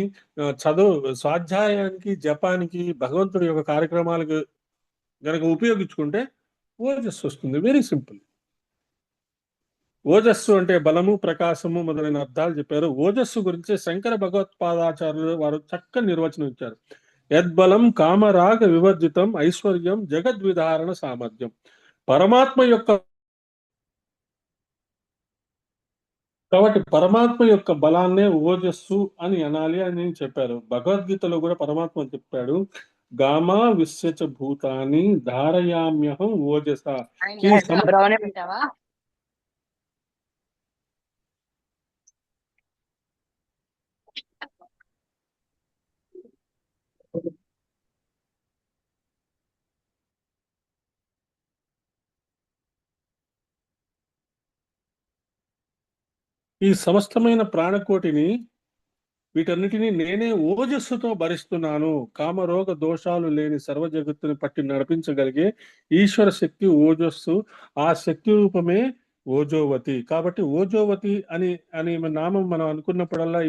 స్వాధ్యాయానికి, జపానికి, భగవంతుడి యొక్క కార్యక్రమాలకు గనక ఉపయోగించుకుంటే ఓజస్సు వస్తుంది. Very simple. ఓజస్సు అంటే బలము, ప్రకాశము మొదలైన అర్థాలు చెప్పారు. ఓజస్సు గురించి శంకర భగవత్పాదాచార్యులు వారు చక్కని నిర్వచనం ఇచ్చారు. యద్బలం కామరాగ వివర్జితం ఐశ్వర్యం జగద్విధారణ సామర్థ్యం. పరమాత్మ యొక్క కాబట్టి పరమాత్మ యొక్క బలాన్నే ఓజస్సు అని అనాలి అని చెప్పారు. భగవద్గీతలో కూడా పరమాత్మ చెప్పాడు, గామా విశ్వచ భూతాని ధారయామ్యహం ఓజస. ఈ సమస్తమైన ప్రాణకోటిని వీటన్నిటినీ నేనే ఓజస్సుతో భరిస్తున్నాను. కామరోగ దోషాలు లేని సర్వ జగత్తుని పట్టి నడిపించగలిగే ఈశ్వర శక్తి ఓజస్సు. ఆ శక్తి రూపమే ఓజోవతి. కాబట్టి ఓజోవతి అని అని నామం మనం అనుకున్నప్పుడల్లా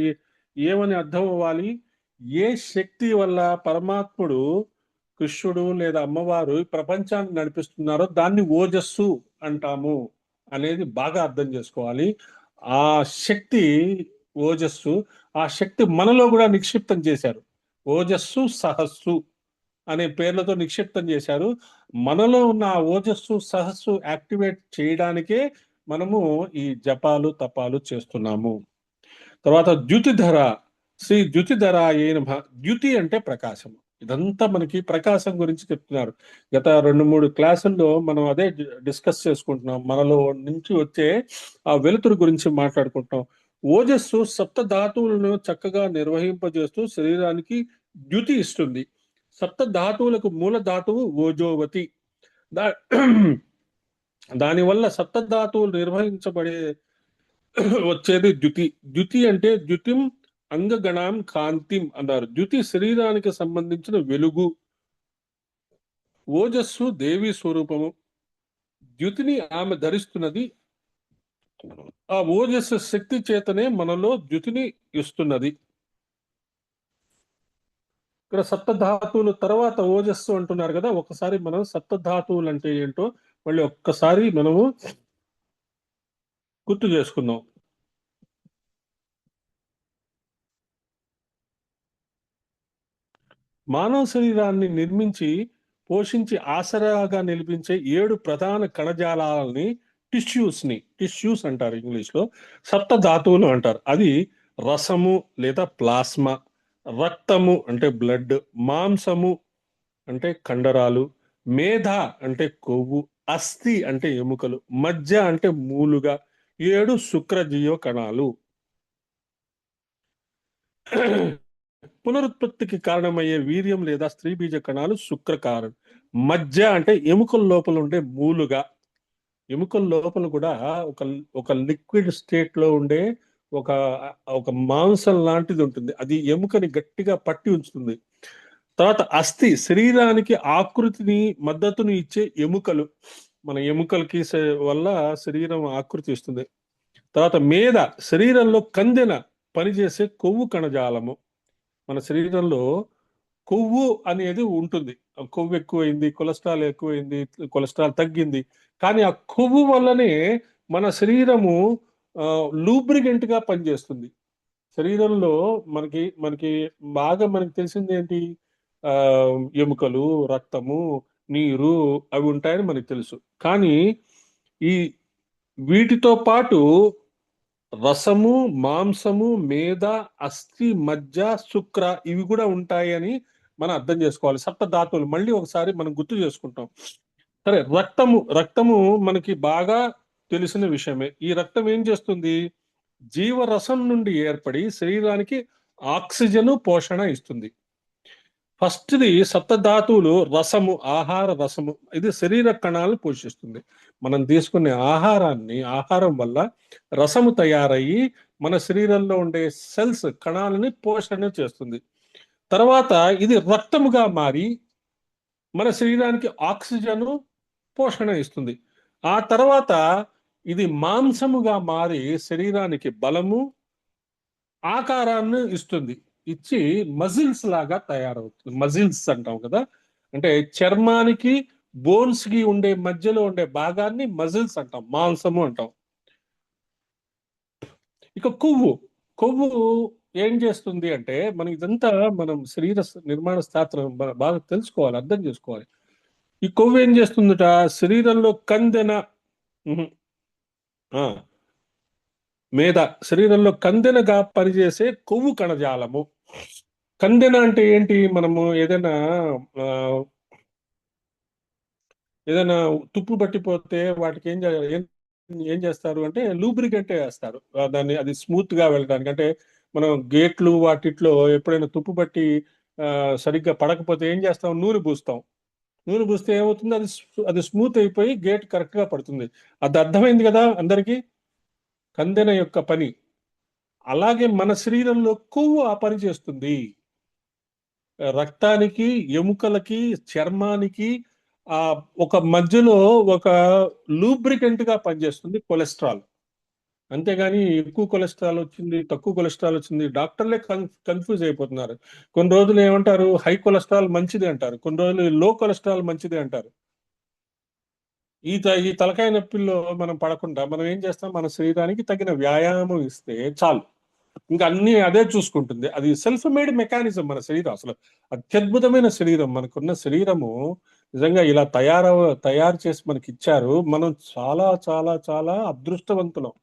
ఏమని అర్థం అవ్వాలి? ఏ శక్తి వల్ల పరమాత్ముడు, కృష్ణుడు లేదా అమ్మవారు ఈ ప్రపంచాన్ని నడిపిస్తున్నారో దాన్ని ఓజస్సు అంటాము అనేది బాగా అర్థం చేసుకోవాలి. ఆ శక్తి ఓజస్సు, ఆ శక్తి మనలో కూడా నిక్షిప్తం చేశారు. ఓజస్సు సహస్సు అనే పేర్లతో నిక్షిప్తం చేశారు. మనలో ఉన్న ఆ ఓజస్సు సహస్సు యాక్టివేట్ చేయడానికే మనము ఈ జపాలు తపాలు చేస్తున్నాము. తర్వాత ద్యుతిధర, శ్రీ ద్యుతిధర అయిన ద్యుతి అంటే ప్రకాశం. ఇదంతా మనకి ప్రకాశం గురించి చెప్తున్నారు. గత 2-3 క్లాసుల్లో మనం అదే డిస్కస్ చేసుకుంటున్నాం. మనలో నుంచి వచ్చే ఆ వెలుతురు గురించి మాట్లాడుకుంటున్నాం. ఓజస్సు సప్త ధాతువులను చక్కగా నిర్వహింపజేస్తూ శరీరానికి ద్యుతి ఇస్తుంది. సప్త ధాతువులకు మూల ధాతువు ఓజోవతి. దా దానివల్ల సప్త ధాతువులు నిర్వహించబడే వచ్చేది ద్యుతి. ద్యుతి అంటే ద్యుతిం అంగగణాం కాంతిం అన్నారు. ద్యుతి శరీరానికి సంబంధించిన వెలుగు. ఓజస్సు దేవి స్వరూపము. ద్యుతిని ఆమె ధరిస్తున్నది. ఆ ఓజస్సు శక్తి చేతనే మనలో ద్యుతిని ఇస్తున్నది. ఇక్కడ సప్తధాతువులు తర్వాత ఓజస్సు అంటున్నారు కదా, ఒకసారి మనం సప్తధాతువులు అంటే ఏంటో మళ్ళీ ఒక్కసారి మనము గుర్తు చేసుకుందాం. మానవ శరీరాన్ని నిర్మించి పోషించి ఆసరాగా నిలిపించే 7 ప్రధాన కణజాలాలని టిష్యూస్ అంటారు ఇంగ్లీష్ లో. సప్త ధాతువులు అంటారు. అది రసము లేదా ప్లాస్మా, రక్తము అంటే బ్లడ్, మాంసము అంటే కండరాలు, మేధ అంటే కొవ్వు, అస్థి అంటే ఎముకలు, మజ్జ అంటే మూలుగా, 7 శుక్రజీవ కణాలు. పునరుత్పత్తికి కారణమయ్యే వీర్యం లేదా స్త్రీ బీజ కణాలు శుక్రకారం. మజ్జ అంటే ఎముకల లోపల ఉండే మూలుగా. ఎముకల లోపల కూడా ఒక ఒక లిక్విడ్ స్టేట్ లో ఉండే ఒక ఒక మాంసం లాంటిది ఉంటుంది. అది ఎముకని గట్టిగా పట్టి ఉంచుతుంది. తర్వాత అస్థి శరీరానికి ఆకృతిని మద్దతుని ఇచ్చే ఎముకలు. మన ఎముకలకి వల్ల శరీరం ఆకృతి ఇస్తుంది. తర్వాత మేధ శరీరంలో కందెన పనిచేసే కొవ్వు కణజాలము. మన శరీరంలో కొవ్వు అనేది ఉంటుంది. కొవ్వు ఎక్కువైంది, కొలెస్ట్రాల్ ఎక్కువైంది, కొలెస్ట్రాల్ తగ్గింది. కానీ ఆ కొవ్వు వల్లనే మన శరీరము లూబ్రికెంట్ గా పనిచేస్తుంది. శరీరంలో మనకి మనకి బాగా మనకి తెలిసింది ఏంటి? ఆ ఎముకలు, రక్తము, నీరు అవి ఉంటాయని మనకు తెలుసు. కానీ ఈ వీటితో పాటు రసము, మాంసము, మేధ, అస్థి, మజ్జ, శుక్ర ఇవి కూడా ఉంటాయని మనం అర్థం చేసుకోవాలి. సప్త ధాతువులు మళ్ళీ ఒకసారి మనం గుర్తు చేసుకుంటాం. సరే, రక్తము మనకి బాగా తెలిసిన విషయమే. ఈ రక్తం ఏం చేస్తుంది? జీవరసం నుండి ఏర్పడి శరీరానికి ఆక్సిజన్ పోషణ ఇస్తుంది. ఫస్ట్ది సప్తధాతువులు రసము, ఆహార రసము. ఇది శరీర కణాలను పోషిస్తుంది. మనం తీసుకునే ఆహారం వల్ల రసము తయారయ్యి మన శరీరంలో ఉండే సెల్స్ కణాలని పోషణ చేస్తుంది. తర్వాత ఇది రక్తముగా మారి మన శరీరానికి ఆక్సిజన్ పోషణ ఇస్తుంది. ఆ తర్వాత ఇది మాంసముగా మారి శరీరానికి బలము, ఆకారాన్ని ఇస్తుంది. ఇచ్చి మజిల్స్ లాగా తయారవుతుంది. మజిల్స్ అంటాం కదా, అంటే చర్మానికి బోన్స్ కి ఉండే మధ్యలో ఉండే భాగాన్ని మజిల్స్ అంటాం, మాంసము అంటాం. ఇక కొవ్వు ఏం చేస్తుంది అంటే, మనం ఇదంతా మనం శరీర నిర్మాణ శాస్త్రం బాగా తెలుసుకోవాలి, అర్థం చేసుకోవాలి. ఈ కొవ్వు ఏం చేస్తుందట? శరీరంలో కందెన మీద శరీరంలో కందెనగా పనిచేసే కొవ్వు కణజాలము. కందెన అంటే ఏంటి? మనము ఏదైనా తుప్పు పట్టిపోతే వాటికి ఏం చేస్తారు అంటే లూబ్రికెంట్ వేస్తారు దాన్ని, అది స్మూత్ గా వెళ్ళడానికి. అంటే మనం గేట్లు వాటిట్లో ఎప్పుడైనా తుప్పు పట్టి సరిగ్గా పడకపోతే ఏం చేస్తాం? నూనె పూస్తాం. నూనె పూస్తే ఏమవుతుంది? అది స్మూత్ అయిపోయి గేట్ కరెక్ట్ గా పడుతుంది. అది అర్థమైంది కదా అందరికీ? కందెన యొక్క పని. అలాగే మన శరీరంలో కొవ్వు ఆ పని చేస్తుంది. రక్తానికి, ఎముకలకి, చర్మానికి ఆ ఒక మధ్యలో ఒక లూబ్రికెంట్ గా పనిచేస్తుంది కొలెస్ట్రాల్. అంతేగాని ఎక్కువ కొలెస్ట్రాల్ వచ్చింది, తక్కువ కొలెస్ట్రాల్ వచ్చింది, డాక్టర్లే కన్ఫ్యూజ్ అయిపోతున్నారు. కొన్ని రోజులు ఏమంటారు హై కొలెస్ట్రాల్ మంచిది అంటారు, కొన్ని రోజులు లో కొలెస్ట్రాల్ మంచిది అంటారు. ఈ తలకాయ నొప్పిల్లో మనం పడకుండా మనం ఏం చేస్తాం, మన శరీరానికి తగిన వ్యాయామం ఇస్తే చాలు. ఇంకా అన్ని అదే చూసుకుంటుంది. అది సెల్ఫ్ మేడ్ మెకానిజం మన శరీరం. అసలు అత్యద్భుతమైన శరీరం మనకున్న శరీరము. నిజంగా ఇలా తయారు చేసి మనకి ఇచ్చారు. మనం చాలా చాలా చాలా అదృష్టవంతులం.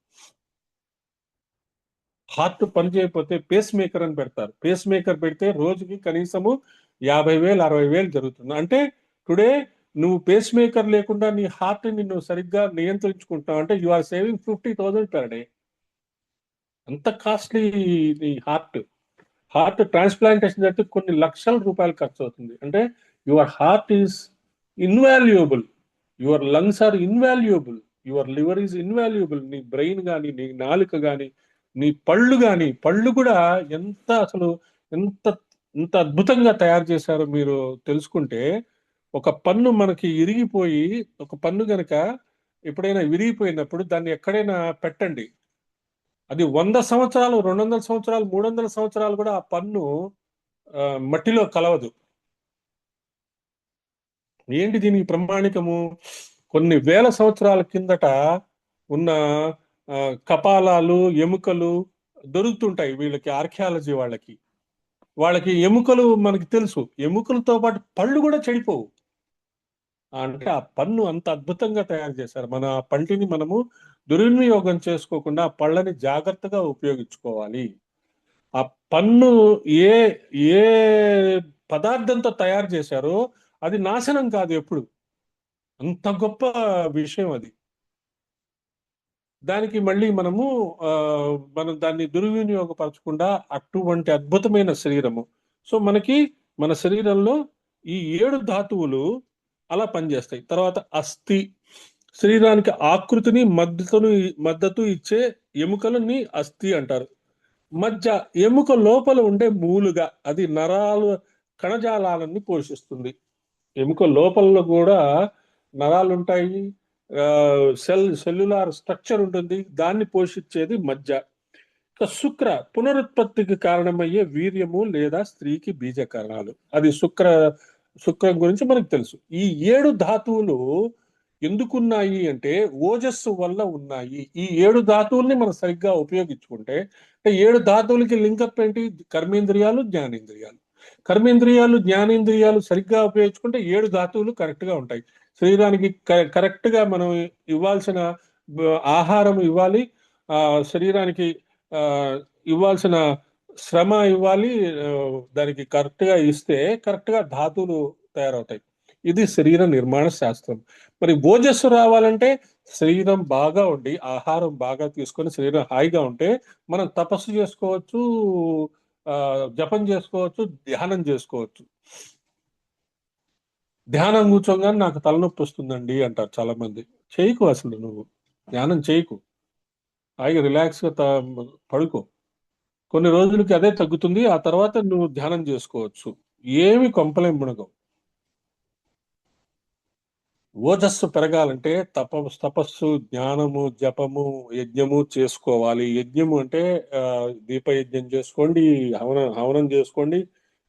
హార్ట్ పని చేయకపోతే పేస్ మేకర్ అని పెడతారు. పేస్ మేకర్ పెడితే రోజుకి కనీసము 50,000 60,000 జరుగుతుంది. అంటే టుడే నువ్వు పేస్ మేకర్ లేకుండా నీ హార్ట్ నిన్ను సరిగ్గా నియంత్రించుకుంటావు అంటే you are saving 50,000 per day. అంత కాస్ట్లీ నీ హార్ట్ ట్రాన్స్ప్లాంటేషన్ అంటే కొన్ని లక్షల రూపాయలు ఖర్చు అవుతుంది. అంటే your heart is invaluable, your lungs are invaluable, your liver is invaluable. నీ బ్రెయిన్ కానీ, నీ నాలుక కానీ, నీ పళ్ళు కూడా అసలు ఎంత ఎంత అద్భుతంగా తయారు చేశారో మీరు తెలుసుకుంటే. ఒక పన్ను మనకి ఇరిగిపోయి, ఒక పన్ను గనక ఎప్పుడైనా విరిగిపోయినప్పుడు దాన్ని ఎక్కడైనా పెట్టండి, అది 100 సంవత్సరాలు, 200 సంవత్సరాలు, 300 సంవత్సరాలు కూడా ఆ పన్ను మట్టిలో కలవదు. ఏంటి దీనికి ప్రమాణికము? కొన్ని వేల సంవత్సరాల కిందట ఉన్న కపాలాలు, ఎముకలు దొరుకుతుంటాయి వీళ్ళకి, ఆర్కియాలజీ వాళ్ళకి ఎముకలు మనకి తెలుసు. ఎముకలతో పాటు పళ్ళు కూడా చెడిపోవు. అంటే ఆ పన్ను అంత అద్భుతంగా తయారు చేశారు. మన పంటిని మనము దుర్వినియోగం చేసుకోకుండా ఆ పళ్ళని జాగ్రత్తగా ఉపయోగించుకోవాలి. ఆ పన్ను ఏ ఏ పదార్థంతో తయారు చేశారో అది నాశనం కాదు ఎప్పుడు. అంత గొప్ప విషయం అది. దానికి మళ్ళీ మనం దాన్ని దుర్వినియోగపరచకుండా అటువంటి అద్భుతమైన శరీరము. సో మన శరీరంలో ఈ 7 ధాతువులు అలా పనిచేస్తాయి. తర్వాత అస్థి, శరీరానికి ఆకృతిని మద్దతు ఇచ్చే ఎముకలని అస్థి అంటారు. మధ్య, ఎముక లోపల ఉండే మూలుగా, అది నరాలు కణజాలాలని పోషిస్తుంది. ఎముక లోపల కూడా నరాలు ఉంటాయి, సెల్యులార్ స్ట్రక్చర్ ఉంటుంది, దాన్ని పోషించేది మధ్య. ఇక శుక్ర, పునరుత్పత్తికి కారణమయ్యే వీర్యము లేదా స్త్రీకి బీజకరణాలు. అది శుక్రం గురించి మనకు తెలుసు. ఈ 7 ధాతువులు ఎందుకున్నాయి అంటే ఓజస్సు వల్ల ఉన్నాయి. ఈ 7 ధాతువుల్ని మనం సరిగ్గా ఉపయోగించుకుంటే, అంటే 7 ధాతువులకి లింకప్ ఏంటి? కర్మేంద్రియాలు, జ్ఞానేంద్రియాలు సరిగ్గా ఉపయోగించుకుంటే 7 ధాతువులు కరెక్ట్ గా ఉంటాయి. శరీరానికి కరెక్ట్ గా మనం ఇవ్వాల్సిన ఆహారం ఇవ్వాలి, శరీరానికి ఇవ్వాల్సిన శ్రమ ఇవ్వాలి, దానికి కరెక్ట్ గా ఇస్తే కరెక్ట్ గా ధాతువులు తయారవుతాయి. ఇది శరీర నిర్మాణ శాస్త్రం. మరి ఓజస్సు రావాలంటే శరీరం బాగా ఉండి, ఆహారం బాగా తీసుకొని శరీరం హాయిగా ఉంటే మనం తపస్సు చేసుకోవచ్చు, జపం చేసుకోవచ్చు, ధ్యానం చేసుకోవచ్చు. ధ్యానం కూర్చోగానే నాకు తలనొప్పి వస్తుందండి అంటారు చాలా మంది. చేయకు, అసలు నువ్వు ధ్యానం చేయకు, హాయిగా రిలాక్స్ గా పడుకో. కొన్ని రోజులకి అదే తగ్గుతుంది, ఆ తర్వాత నువ్వు ధ్యానం చేసుకోవచ్చు. ఏమి కొంపలేం మునగవు. ఓజస్సు పెరగాలంటే తపస్సు, జ్ఞానము, జపము, యజ్ఞము చేసుకోవాలి. యజ్ఞము అంటే దీపయజ్ఞం చేసుకోండి, హవనం చేసుకోండి,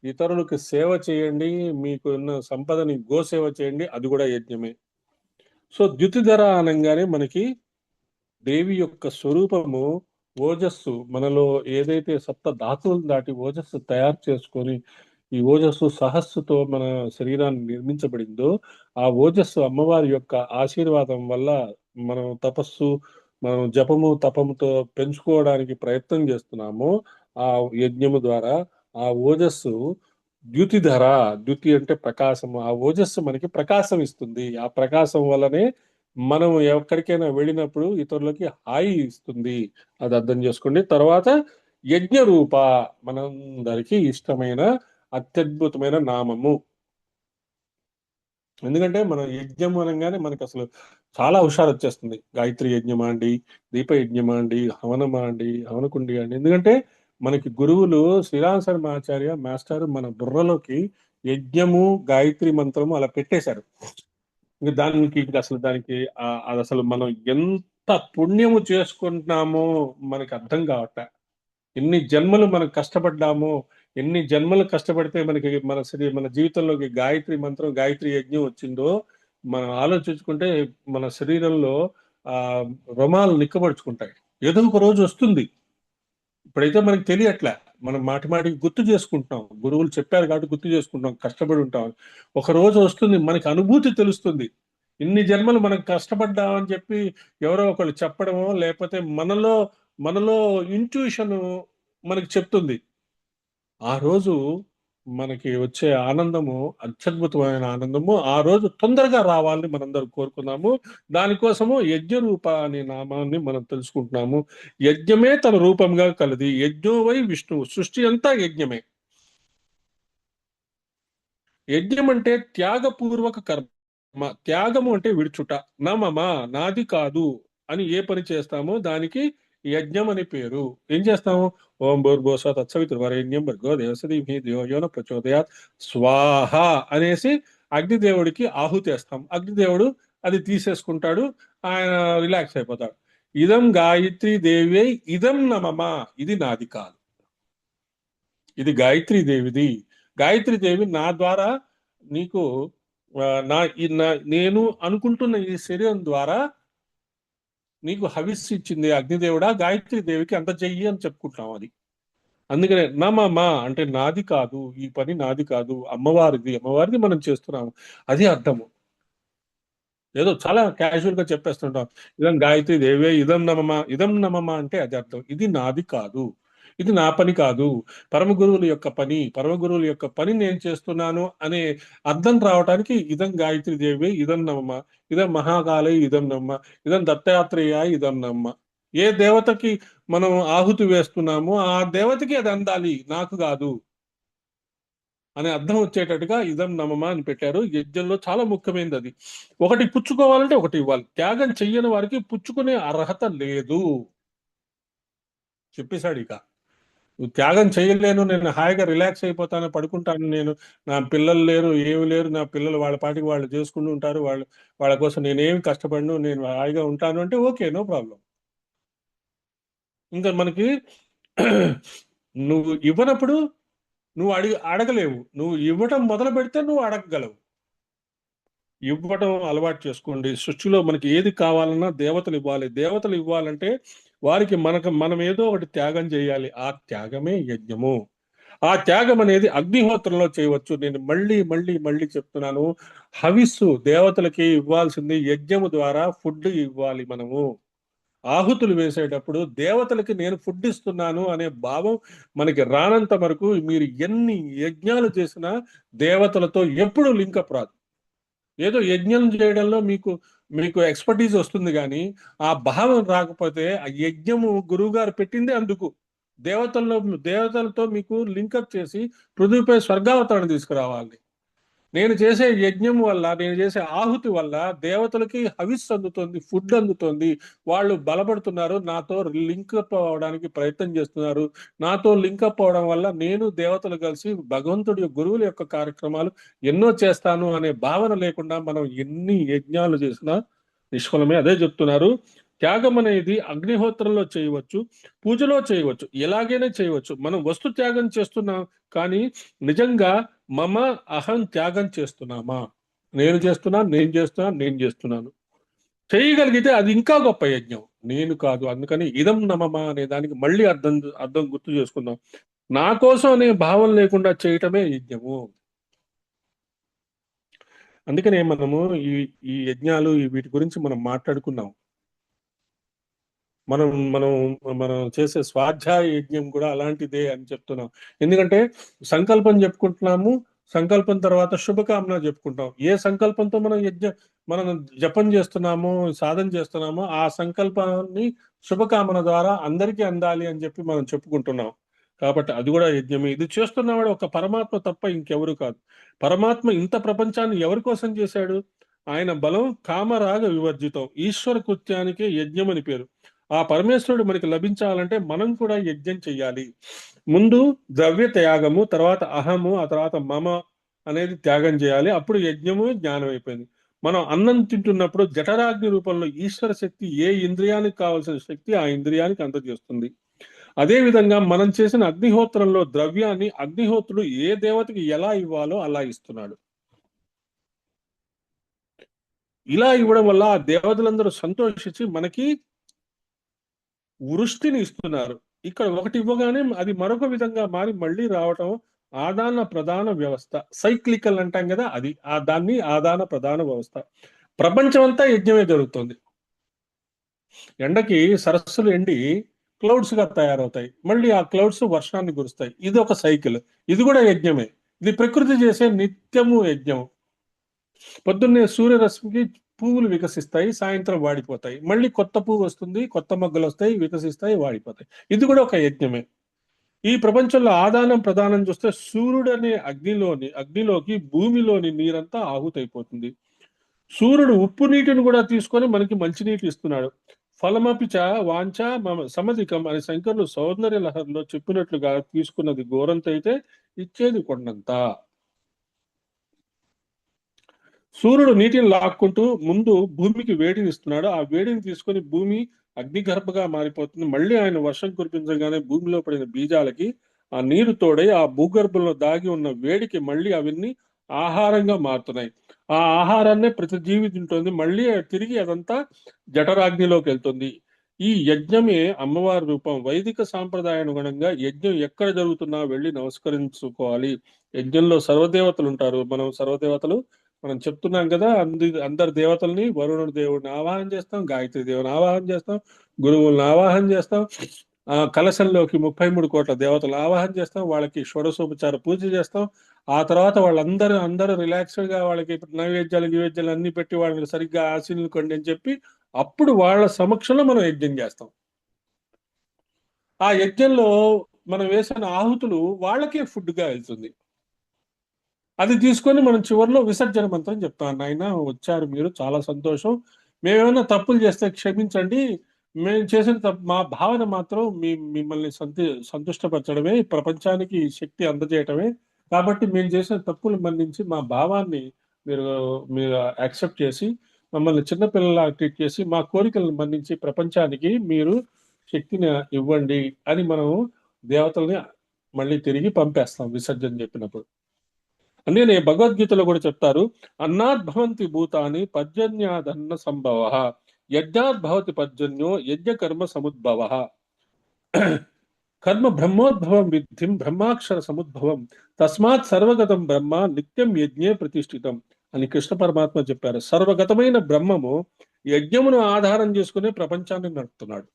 ఇతరులకు సేవ చేయండి, మీకు ఉన్న సంపదని గోసేవ చేయండి, అది కూడా యజ్ఞమే. సో ద్యుతిధర అనగానే మనకి దేవి యొక్క స్వరూపము ఓజస్సు. మనలో ఏదైతే సప్త ధాతువులు దాటి ఓజస్సు తయారు చేసుకొని, ఈ ఓజస్సు సహస్సుతో మన శరీరాన్ని నిర్మించబడిందో, ఆ ఓజస్సు అమ్మవారి యొక్క ఆశీర్వాదం వల్ల మనం మనం జపము, తపముతో పెంచుకోవడానికి ప్రయత్నం చేస్తున్నాము. ఆ యజ్ఞము ద్వారా ఆ ఓజస్సు ద్యుతిధర, ద్యుతి అంటే ప్రకాశము, ఆ ఓజస్సు మనకి ప్రకాశం ఇస్తుంది. ఆ ప్రకాశం వల్లనే మనం ఎక్కడికైనా వెళ్ళినప్పుడు ఇతరులకి హాయి ఇస్తుంది. అది అర్థం చేసుకోండి. తర్వాత యజ్ఞ రూప, మనందరికీ ఇష్టమైన అత్యద్భుతమైన నామము. ఎందుకంటే మనం యజ్ఞం అనగానే మనకు అసలు చాలా హుషారు వచ్చేస్తుంది. గాయత్రి యజ్ఞమా అండి, దీప యజ్ఞమా అండి, హవనమా అండి, హవనకుండి అండి. ఎందుకంటే మనకి గురువులు శ్రీరామ శర్మ ఆచార్య మాస్టర్ మన బుర్రలోకి యజ్ఞము గాయత్రి మంత్రము అలా పెట్టేశారు. ఇంక దానికి అది అసలు మనం ఎంత పుణ్యము చేసుకుంటున్నామో మనకి అర్థం కావట్లే. ఎన్ని జన్మలు మనం కష్టపడ్డామో, ఎన్ని జన్మలు కష్టపడితే మనకి మన జీవితంలోకి గాయత్రి మంత్రం, గాయత్రి యజ్ఞం వచ్చిందో మనం ఆలోచించుకుంటే మన శరీరంలో ఆ రోమాలు నిక్కబడుచుకుంటాయి. ఏదో ఒక రోజు వస్తుంది. ఇప్పుడైతే మనకి తెలియట్లే. మనం మాటి మాటికి గుర్తు చేసుకుంటున్నాం. గురువులు చెప్పారు కాబట్టి గుర్తు చేసుకుంటాం, కష్టపడి ఉంటాం. ఒక రోజు వస్తుంది, మనకి అనుభూతి తెలుస్తుంది. ఇన్ని జన్మలు మనం కష్టపడ్డామని చెప్పి ఎవరో ఒకళ్ళు చెప్పడమో, లేకపోతే మనలో ఇంట్యూషన్ మనకి చెప్తుంది. ఆ రోజు మనకి వచ్చే ఆనందము అత్యద్భుతమైన ఆనందము. ఆ రోజు తొందరగా రావాలని మనందరం కోరుకున్నాము. దానికోసము యజ్ఞ రూప అనే నామాన్ని మనం తెలుసుకుంటున్నాము. యజ్ఞమే తన రూపంగా కలది. యజ్ఞోవై విష్ణువు. సృష్టి అంతా యజ్ఞమే. యజ్ఞం అంటే త్యాగపూర్వక కర్మ. త్యాగము అంటే విడుచుట. నమమా నాది కాదు అని ఏ పని చేస్తామో దానికి యజ్ఞం అని పేరు. ఏం చేస్తాము? ఓం భూర్భువస్స తత్సవితుర్వరేణ్యం భర్గో దేవస్య ధీమహి ధియో యో నః ప్రచోదయాత్ స్వాహ అనేసి అగ్నిదేవుడికి ఆహుతి వేస్తాం. అగ్నిదేవుడు అది తీసేసుకుంటాడు. ఆయన రిలాక్స్ అయిపోతాడు. ఇదం గాయత్రి దేవి ఇదం నమమా, ఇది నాది కాదు, ఇది గాయత్రి దేవిది. గాయత్రి దేవి నా ద్వారా నీకు నేను అనుకుంటున్న ఈ శరీరం ద్వారా నీకు హవిస్సు ఇచ్చింది అగ్నిదేవుడా, గాయత్రి దేవికి అంత చెయ్యి అని చెప్పుకుంటాం. అది అందుకనే నమమా అంటే నాది కాదు, ఈ పని నాది కాదు, అమ్మవారిది మనం చేస్తున్నాము. అది అర్థము. ఏదో చాలా క్యాజువల్ గా చెప్పేస్తుంటాం, ఇదం గాయత్రి దేవే ఇదం నమమా అంటే అది అర్థం. ఇది నాది కాదు, ఇది నా పని కాదు, పరమ గురువుల యొక్క పని నేను చేస్తున్నాను అనే అర్థం రావడానికి ఇదం గాయత్రి దేవే ఇదం నమమ, ఇదం మహాకాళి ఇదం నమ్మ, ఇదం దత్తాత్రేయ ఇదం నమ్మ. ఏ దేవతకి మనం ఆహుతి వేస్తున్నామో ఆ దేవతకి అది అందాలి, నాకు కాదు అనే అర్థం వచ్చేటట్టుగా ఇదం నమమ అని పెట్టారు. యజ్ఞంలో చాలా ముఖ్యమైనది అది. ఒకటి పుచ్చుకోవాలంటే ఒకటి ఇవ్వాలి. త్యాగం చెయ్యని వారికి పుచ్చుకునే అర్హత లేదు చెప్పేశాడు. ఇక నువ్వు త్యాగం చేయలేను, నేను హాయిగా రిలాక్స్ అయిపోతాను, పడుకుంటాను, నేను నా పిల్లలు లేరు, ఏమి లేరు, నా పిల్లలు వాళ్ళ పాటికి వాళ్ళు చేసుకుంటూ ఉంటారు, వాళ్ళ కోసం నేనేమి కష్టపడను, నేను హాయిగా ఉంటాను అంటే ఓకే, నో ప్రాబ్లం. ఇంకా మనకి నువ్వు ఇవ్వనప్పుడు నువ్వు అడగలేవు. నువ్వు ఇవ్వటం మొదలు పెడితే నువ్వు అడగగలవు. ఇవ్వటం అలవాటు చేసుకోండి. సృష్టిలో మనకి ఏది కావాలన్నా దేవతలు ఇవ్వాలి. దేవతలు ఇవ్వాలంటే వారికి మనం ఏదో ఒకటి త్యాగం చేయాలి. ఆ త్యాగమే యజ్ఞము. ఆ త్యాగం అనేది అగ్నిహోత్రంలో చేయవచ్చు. నేను మళ్ళీ మళ్ళీ మళ్ళీ చెప్తున్నాను, హవిస్సు దేవతలకి ఇవ్వాల్సింది యజ్ఞము ద్వారా ఫుడ్ ఇవ్వాలి. మనము ఆహుతులు వేసేటప్పుడు దేవతలకి నేను ఫుడ్ ఇస్తున్నాను అనే భావం మనకి రానంత వరకు మీరు ఎన్ని యజ్ఞాలు చేసినా దేవతలతో ఎప్పుడు లింకప్ రాదు. ఏదో యజ్ఞం చేయడంలో మీకు మీకు ఎక్స్పర్టీజ్ వస్తుంది, కానీ ఆ భావం రాకపోతే ఆ యజ్ఞము గురువు గారు పెట్టిందే అందుకు. దేవతలతో మీకు లింకప్ చేసి పృథ్వీపై స్వర్గావతరణ తీసుకురావాలి. నేను చేసే యజ్ఞం వల్ల, నేను చేసే ఆహుతి వల్ల దేవతలకి హవిస్ అందుతుంది, ఫుడ్ అందుతుంది. వాళ్ళు బలపడుతున్నారు, నాతో లింకప్ అవడానికి ప్రయత్నం చేస్తున్నారు. నాతో లింకప్ అవడం వల్ల నేను దేవతలు కలిసి భగవంతుడి గురువుల యొక్క కార్యక్రమాలు ఎన్నో చేస్తాను అనే భావన లేకుండా మనం ఎన్ని యజ్ఞాలు చేసినా నిష్ఫలమే. అదే చెప్తున్నారు, త్యాగం అనేది అగ్నిహోత్రంలో చేయవచ్చు, పూజలో చేయవచ్చు, ఎలాగైనా చేయవచ్చు. మనం వస్తు త్యాగం చేస్తున్నాం, కానీ నిజంగా మమ అహం త్యాగం చేస్తున్నామా? నేను చేస్తున్నాను చేయగలిగితే అది ఇంకా గొప్ప యజ్ఞం. నేను కాదు. అందుకని ఇదం నమమ అనే దానికి మళ్ళీ అర్థం గుర్తు చేసుకుందాం. నా కోసం అనే భావం లేకుండా చేయటమే యజ్ఞము. అందుకనే మనము ఈ ఈ యజ్ఞాలు వీటి గురించి మనం మాట్లాడుకున్నాం. మనం మనం మనం చేసే స్వాధ్యాయ యజ్ఞం కూడా అలాంటిదే అని చెప్తున్నాం. ఎందుకంటే సంకల్పం చెప్పుకుంటున్నాము, సంకల్పం తర్వాత శుభకామన చెప్పుకుంటాం. ఏ సంకల్పంతో మనం జపం చేస్తున్నామో, సాధన చేస్తున్నామో ఆ సంకల్పాన్ని శుభకామన ద్వారా అందరికీ అందాలి అని చెప్పి మనం చెప్పుకుంటున్నాం. కాబట్టి అది కూడా యజ్ఞమే. ఇది చేస్తున్నవాడు ఒక పరమాత్మ తప్ప ఇంకెవరు కాదు. పరమాత్మ ఇంత ప్రపంచాన్ని ఎవరి కోసం చేశాడు? ఆయన బలం కామరాగ వివర్జితం. ఈశ్వర కృత్యానికే యజ్ఞం అని పేరు. ఆ పరమేశ్వరుడు మనకి లభించాలంటే మనం కూడా యజ్ఞం చెయ్యాలి. ముందు ద్రవ్య త్యాగము, తర్వాత అహము, ఆ తర్వాత మమ అనేది త్యాగం చేయాలి. అప్పుడు యజ్ఞము జ్ఞానం అయిపోయింది. మనం అన్నం తింటున్నప్పుడు జఠరాగ్ని రూపంలో ఈశ్వర శక్తి ఏ ఇంద్రియానికి కావాల్సిన శక్తి ఆ ఇంద్రియానికి అందజేస్తుంది. అదే విధంగా మనం చేసిన అగ్నిహోత్రంలో ద్రవ్యాన్ని అగ్నిహోత్రుడు ఏ దేవతకి ఎలా ఇవ్వాలో అలా ఇస్తున్నాడు. ఇలా ఇవ్వడం వల్ల ఆ దేవతలందరూ సంతోషించి మనకి వృష్టిని ఇస్తున్నారు. ఇక్కడ ఒకటి ఇవ్వగానే అది మరొక విధంగా మారి మళ్ళీ రావటం ఆదాన ప్రధాన వ్యవస్థ. సైక్లికల్ అంటాం కదా, అది దాన్ని ఆదాన ప్రధాన వ్యవస్థ. ప్రపంచం అంతా యజ్ఞమే జరుగుతుంది. ఎండకి సరస్సులు ఎండి క్లౌడ్స్ గా తయారవుతాయి. మళ్ళీ ఆ క్లౌడ్స్ వర్షాన్ని కురుస్తాయి. ఇది ఒక సైకిల్. ఇది కూడా యజ్ఞమే. ఇది ప్రకృతి చేసే నిత్యము యజ్ఞం. పొద్దున్నే సూర్యరశ్మికి పువ్వులు వికసిస్తాయి, సాయంత్రం వాడిపోతాయి. మళ్ళీ కొత్త పువ్వు వస్తుంది, కొత్త మొగ్గలు వస్తాయి, వికసిస్తాయి, వాడిపోతాయి. ఇది కూడా ఒక యజ్ఞమే. ఈ ప్రపంచంలో ఆదానం ప్రదానం చూస్తే సూర్యుడు అనే అగ్నిలోకి భూమిలోని నీరంతా ఆహుతైపోతుంది. సూర్యుడు ఉప్పు నీటిని కూడా తీసుకొని మనకి మంచినీటి ఇస్తున్నాడు. ఫలమపిచ వాంఛ మమ సమధికం అని శంకరులు సౌందర్య లహరిలో చెప్పినట్లుగా తీసుకున్నది గోరంత అయితే ఇచ్చేది కొండంత. సూర్యుడు నీటిని లాక్కుంటూ ముందు భూమికి వేడిని ఇస్తున్నాడు. ఆ వేడిని తీసుకొని భూమి అగ్నిగర్భగా మారిపోతుంది. మళ్ళీ ఆయన వర్షం కురిపించగానే భూమిలో పడిన బీజాలకి ఆ నీరు తోడై ఆ భూగర్భంలో దాగి ఉన్న వేడికి మళ్ళీ అవన్నీ ఆహారంగా మారుతున్నాయి. ఆ ఆహారాన్నే ప్రతి జీవి తింటుంది. మళ్ళీ తిరిగి అదంతా జఠరాగ్నిలోకి వెళ్తుంది. ఈ యజ్ఞమే అమ్మవారి రూపం. వైదిక సాంప్రదాయానుగుణంగా యజ్ఞం ఎక్కడ జరుగుతున్నా వెళ్ళి నమస్కరించుకోవాలి. యజ్ఞంలో సర్వదేవతలు ఉంటారు. మనం చెప్తున్నాం కదా, అందరి దేవతల్ని, వరుణుడు దేవుడిని ఆవాహన చేస్తాం, గాయత్రి దేవుని ఆవాహన చేస్తాం, గురువులను ఆవాహన చేస్తాం, కలశంలోకి 33 కోట్ల దేవతలు ఆవాహన చేస్తాం, వాళ్ళకి షోడశోపచార పూజ చేస్తాం. ఆ తర్వాత అందరూ రిలాక్స్డ్ గా వాళ్ళకి నైవేద్యాలు అన్ని పెట్టి వాళ్ళని సరిగ్గా ఆశీనుకోండి అని చెప్పి అప్పుడు వాళ్ళ సమక్షంలో మనం యజ్ఞం చేస్తాం. ఆ యజ్ఞంలో మనం వేసిన ఆహుతులు వాళ్ళకే ఫుడ్ గా వెళ్తుంది. అది తీసుకొని మనం చివరిలో విసర్జన మంత్రం చెప్తాం. నాయన వచ్చారు మీరు, చాలా సంతోషం. మేమేమైనా తప్పులు చేస్తే క్షమించండి. మేము చేసిన తప్పు, మా భావన మాత్రం మిమ్మల్ని సంతుష్టపరచడమే, ప్రపంచానికి ఈ శక్తి అందజేయటమే. కాబట్టి మేము చేసిన తప్పులు మన్నించి మా భావాన్ని మీరు మీరు యాక్సెప్ట్ చేసి మమ్మల్ని చిన్నపిల్లలా ట్రీట్ చేసి మా కోరికలను మన్నించి ప్రపంచానికి మీరు శక్తిని ఇవ్వండి అని మనం దేవతల్ని మళ్ళీ తిరిగి పంపేస్తాం విసర్జన చెప్పినప్పుడు. అందుకని భగవద్గీతలో కూడా చెప్తారు, అన్నాద్ భవంతి భూతాని పర్జన్యాదన్న సంభవ, యజ్ఞాద్ భవతి పర్జన్యో యజ్ఞ కర్మ సముద్భవ, కర్మ బ్రహ్మోద్భవం విద్ధిం బ్రహ్మాక్షర సముద్భవం, తస్మాత్ సర్వగతం బ్రహ్మ నిత్యం యజ్ఞే ప్రతిష్ఠితం అని కృష్ణ పరమాత్మ చెప్పారు. సర్వగతమైన బ్రహ్మము యజ్ఞమును ఆధారం చేసుకునే ప్రపంచాన్ని నడుపుతున్నాడు.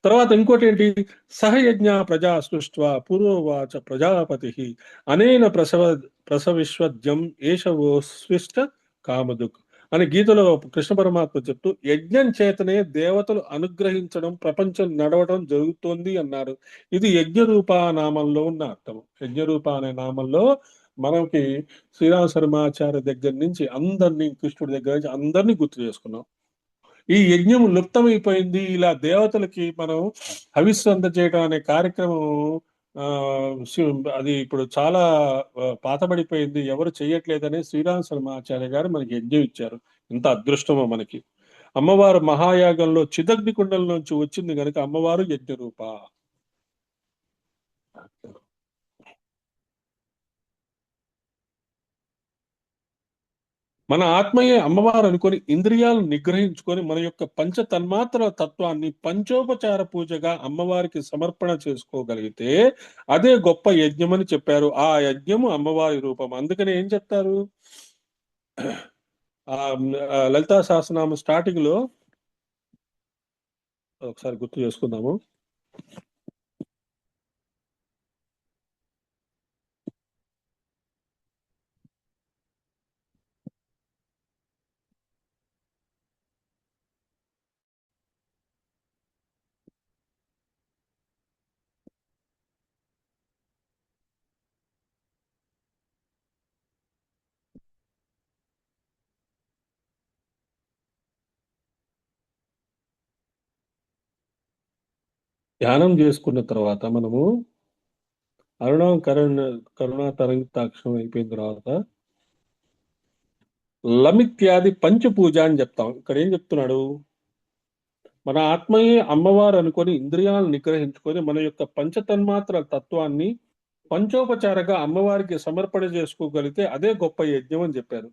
తర్వాత ఇంకోటి ఏంటి, సహయజ్ఞ ప్రజా సృష్ట్వా పూర్వవాచ ప్రజాపతి అనేన ప్రసవిశ్వద్యం ఏషవో స్విష్ట కామదుక్ అని గీతలో కృష్ణ పరమాత్మ చెప్తూ యజ్ఞం చేతనే దేవతలు అనుగ్రహించడం, ప్రపంచం నడవడం జరుగుతోంది అన్నారు. ఇది యజ్ఞరూప నామంలో ఉన్న అర్థం. యజ్ఞరూప అనే నామంలో మనకి శ్రీరామ శర్మాచార్య దగ్గర నుంచి అందరినీ, కృష్ణుడి దగ్గర నుంచి అందరినీ గుర్తు చేసుకున్నాం. ఈ యజ్ఞం లుప్తమైపోయింది. ఇలా దేవతలకి మనం హవిస్సు అందజేయడం అనే కార్యక్రమం ఆ అది ఇప్పుడు చాలా పాతబడిపోయింది, ఎవరు చెయ్యట్లేదని శ్రీరామ శర్మాచార్య గారు మనకి యజ్ఞం ఇచ్చారు. ఇంత అదృష్టమో మనకి. అమ్మవారు మహాయాగంలో చిదగ్ని కుండంలోంచి వచ్చింది కనుక అమ్మవారు యజ్ఞ రూప. మన ఆత్మయే అమ్మవారు అనుకొని ఇంద్రియాలను నిగ్రహించుకొని మన యొక్క పంచ తన్మాత్ర తత్వాన్ని పంచోపచార పూజగా అమ్మవారికి సమర్పణ చేసుకోగలిగితే అదే గొప్ప యజ్ఞం అని చెప్పారు. ఆ యజ్ఞము అమ్మవారి రూపం. అందుకని ఏం చెప్తారు, ఆ లలితా సహస్రనామం స్టార్టింగ్ లో ఒకసారి గుర్తు చేసుకుందాము. ధ్యానం చేసుకున్న తర్వాత మనము కరుణా తరంగితాక్షరం అయిపోయిన తర్వాత లమిత్యాది పంచపూజ అని చెప్తాం. ఇక్కడ ఏం చెప్తున్నాడు? మన ఆత్మయే అమ్మవారు అనుకొని ఇంద్రియాలను నిగ్రహించుకొని మన యొక్క పంచతన్మాత్ర తత్వాన్ని పంచోపచారగా అమ్మవారికి సమర్పణ చేసుకోగలిగితే అదే గొప్ప యజ్ఞం అని చెప్పారు.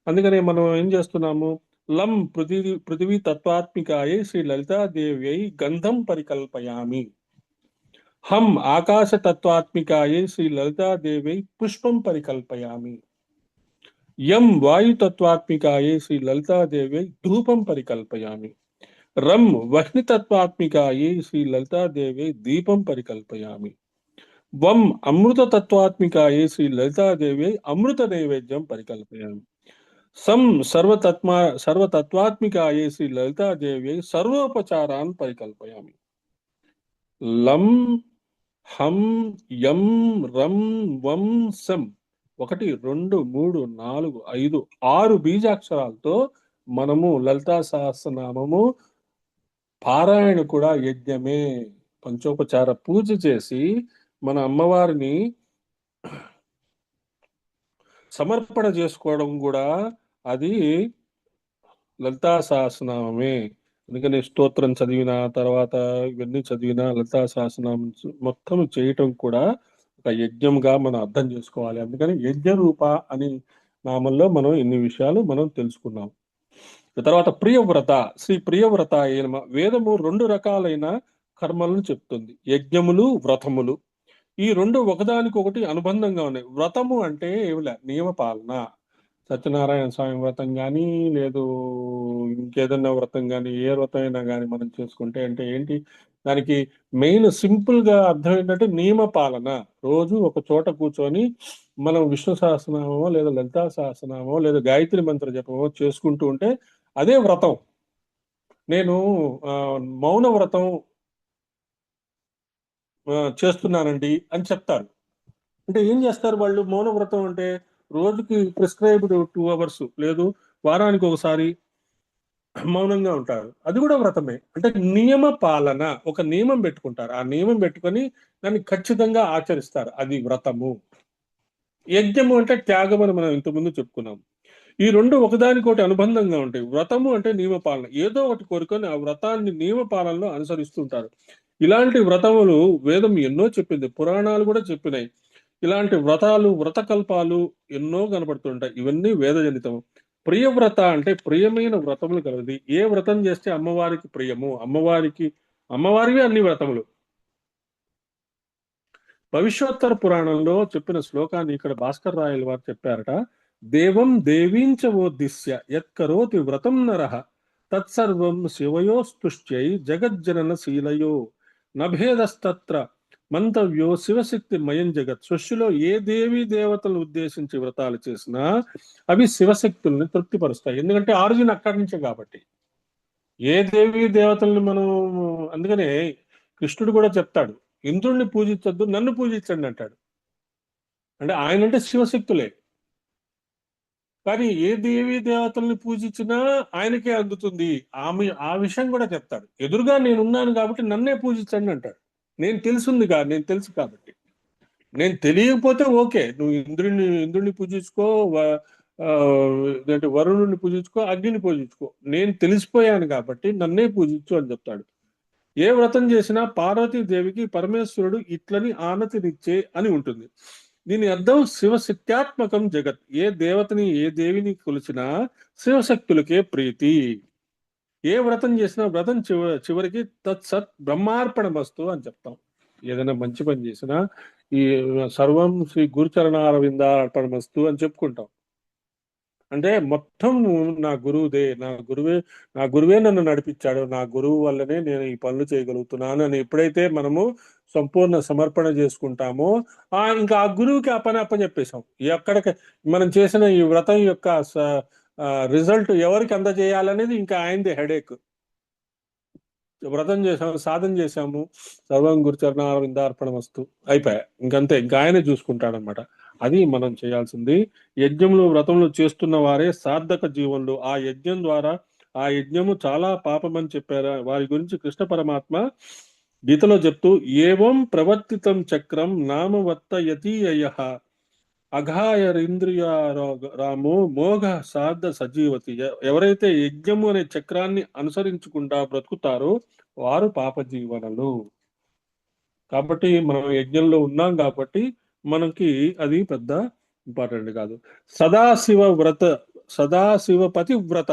అందుకనే మనం ఏం చేస్తున్నాము? లం పృథివీ తత్వాత్మికాయే శ్రీ లలితాదేవ్యై గంధం పరికల్పయామి. హం ఆకాశ తత్వాత్మికాయే శ్రీ లలితాదేవ్యై పుష్పం పరికల్పయామి. యం వాయు తత్వాత్మికాయే శ్రీ లలితాదేవ్యై ధూపం పరికల్పయామి. రం వహ్ని తత్వాత్మికాయే శ్రీ లలితాదేవ్యై దీపం పరికల్పయామి. వం అమృత తత్వాత్మికాయే శ్రీ లలితాదేవ్యై అమృత నైవేద్యం పరికల్పయామి. సం సర్వతత్వాత్మికాయే శ్రీ లలితాదేవ్యై సర్వోపచారాన్ పరికల్పయామి. లం హం యం రం వం సం 1 2 3 4 5 6 బీజాక్షరాలతో మనము లలితా సహస్రనామము పారాయణ కూడా యజ్ఞమే. పంచోపచార పూజ చేసి మన అమ్మవారిని సమర్పణ చేసుకోవడం కూడా అది లలితా సహస్రనామమే. అందుకని స్తోత్రం చదివిన తర్వాత ఇవన్నీ చదివిన లలితా సహస్రనామం మొత్తం చేయటం కూడా ఒక యజ్ఞంగా మనం అర్థం చేసుకోవాలి. అందుకని యజ్ఞ రూప అని నామంలో మనం ఇన్ని విషయాలు మనం తెలుసుకున్నాం. తర్వాత ప్రియవ్రత, శ్రీ ప్రియవ్రత అయిన వేదము 2 రకాలైన కర్మలను చెప్తుంది, యజ్ఞములు వ్రతములు. ఈ 2 ఒకదానికొకటి అనుబంధంగా ఉన్నాయి. వ్రతము అంటే ఏమిలే, నియమపాలన. సత్యనారాయణ స్వామి వ్రతం కానీ లేదు ఇంకేదన్నా వ్రతం కానీ ఏ వ్రతం అయినా కానీ మనం చేసుకుంటే అంటే ఏంటి, దానికి మెయిన్ సింపుల్ గా అర్థం ఏంటంటే నియమపాలన. రోజు ఒక చోట కూర్చొని మనం విష్ణు సహస్రనామమో లేదా లలితా సహస్రనామమో లేదా గాయత్రి మంత్ర జపమో చేసుకుంటూ ఉంటే అదే వ్రతం. నేను మౌన వ్రతం చేస్తున్నానండి అని చెప్తారు. అంటే ఏం చేస్తారు వాళ్ళు? మౌన వ్రతం అంటే రోజుకి ప్రిస్క్రైబ్డ్ 2 hours లేదు వారానికి ఒకసారి మౌనంగా ఉంటారు. అది కూడా వ్రతమే. అంటే నియమ పాలన, ఒక నియమం పెట్టుకుంటారు. ఆ నియమం పెట్టుకొని దాన్ని ఖచ్చితంగా ఆచరిస్తారు. అది వ్రతము. యజ్ఞము అంటే త్యాగం అని మనం ఇంతకుముందు చెప్పుకున్నాం. ఈ 2 ఒకదానికొకటి అనుబంధంగా ఉంటాయి. వ్రతము అంటే నియమపాలన, ఏదో ఒకటి కోరుకొని ఆ వ్రతాన్ని నియమపాలనలో అనుసరిస్తుంటారు. ఇలాంటి వ్రతములు వేదం ఎన్నో చెప్పింది, పురాణాలు కూడా చెప్పినాయి. ఇలాంటి వ్రతాలు వ్రతకల్పాలు ఎన్నో కనబడుతుంటాయి. ఇవన్నీ వేదజనితము. ప్రియవ్రత అంటే ప్రియమైన వ్రతములు కలది. ఏ వ్రతం చేస్తే అమ్మవారికి ప్రియము, అమ్మవారివి అన్ని వ్రతములు. భవిష్యోత్తర పురాణంలో చెప్పిన శ్లోకాన్ని ఇక్కడ భాస్కర్ రాయల వారు చెప్పారట. దేవం దేవీంచవోద్దిశ్య యత్కరోతి వ్రతం నరః తత్సర్వం శివయోస్తుష్ట్యై జగజ్జనన శీలయో నభేదస్తత్ర మంతవ్యో శివశక్తి మయం జగత్. సృష్టిలో ఏ దేవీ దేవతలను ఉద్దేశించి వ్రతాలు చేసినా అవి శివశక్తుల్ని తృప్తిపరుస్తాయి. ఎందుకంటే ఆరిజిన్ అక్కడి నుంచే కాబట్టి. ఏ దేవీ దేవతల్ని మనం, అందుకనే కృష్ణుడు కూడా చెప్తాడు, ఇంద్రుణ్ణి పూజించొద్దు నన్ను పూజించండి అంటాడు. అంటే ఆయన అంటే శివశక్తులే, కానీ ఏ దేవీ దేవతల్ని పూజించినా ఆయనకే అందుతుంది. ఆ విషయం కూడా చెప్తాడు. ఎదురుగా నేనున్నాను కాబట్టి నన్నే పూజించండి అంటాడు. నేను తెలుసు కాబట్టి. నేను తెలియకపోతే ఓకే, నువ్వు ఇంద్రుడిని పూజించుకో, వరుణుడిని పూజించుకో, అగ్నిని పూజించుకో, నేను తెలిసిపోయాను కాబట్టి నన్నే పూజించు అని చెప్తాడు. ఏ వ్రతం చేసినా పార్వతీదేవికి పరమేశ్వరుడు ఇట్లని ఆనతినిచ్చే అని ఉంటుంది. దీని అర్థం శివశక్త్యాత్మకం జగత్. ఏ దేవతని ఏ దేవిని కొలిచినా శివశక్తులకే ప్రీతి. ఏ వ్రతం చేసినా వ్రతం చివరికి తత్సత్ బ్రహ్మార్పణమస్తు అని చెప్తాం. ఏదైనా మంచి పని చేసినా ఈ సర్వం శ్రీ గురుచరణారవిందార్పణమస్తు అని చెప్పుకుంటాం. అంటే మొత్తం నా గురువే నన్ను నడిపించాడు, నా గురువు వల్లనే నేను ఈ పనులు చేయగలుగుతున్నాను అని ఎప్పుడైతే మనము సంపూర్ణ సమర్పణ చేసుకుంటామో ఇంకా ఆ గురువుకి ఆ పని అప్పచెప్పేశాం. ఎక్కడికి మనం చేసిన ఈ వ్రతం యొక్క రిజల్ట్ ఎవరికి అందజేయాలనేది ఇంకా ఆయనదే హెడేక్. వ్రతం చేసాము, సాధన చేశాము, సర్వం గురుచరణారవిందార్పణమస్తు, అయిపోయా, ఇంకంతే, ఇంకా ఆయనే చూసుకుంటాడనమాట. అది మనం చేయాల్సింది. యజ్ఞములు వ్రతములు చేస్తున్న వారే సార్థక జీవనులు. ఆ యజ్ఞం ద్వారా, ఆ యజ్ఞము చాలా పాపమని చెప్పారు వారి గురించి కృష్ణ పరమాత్మ గీతలో చెప్తూ ఏవం ప్రవర్తితం చక్రం నామవర్తయతి అయః అఘాయరింద్రియ రామో మోఘ సాధ సజీవతి. ఎవరైతే యజ్ఞము అనే చక్రాన్ని అనుసరించకుండా బ్రతుకుతారో వారు పాప జీవనలు. కాబట్టి మనం యజ్ఞంలో ఉన్నాం కాబట్టి మనకి అది పెద్ద ఇంపార్టెంట్ కాదు. సదాశివ పతివ్రత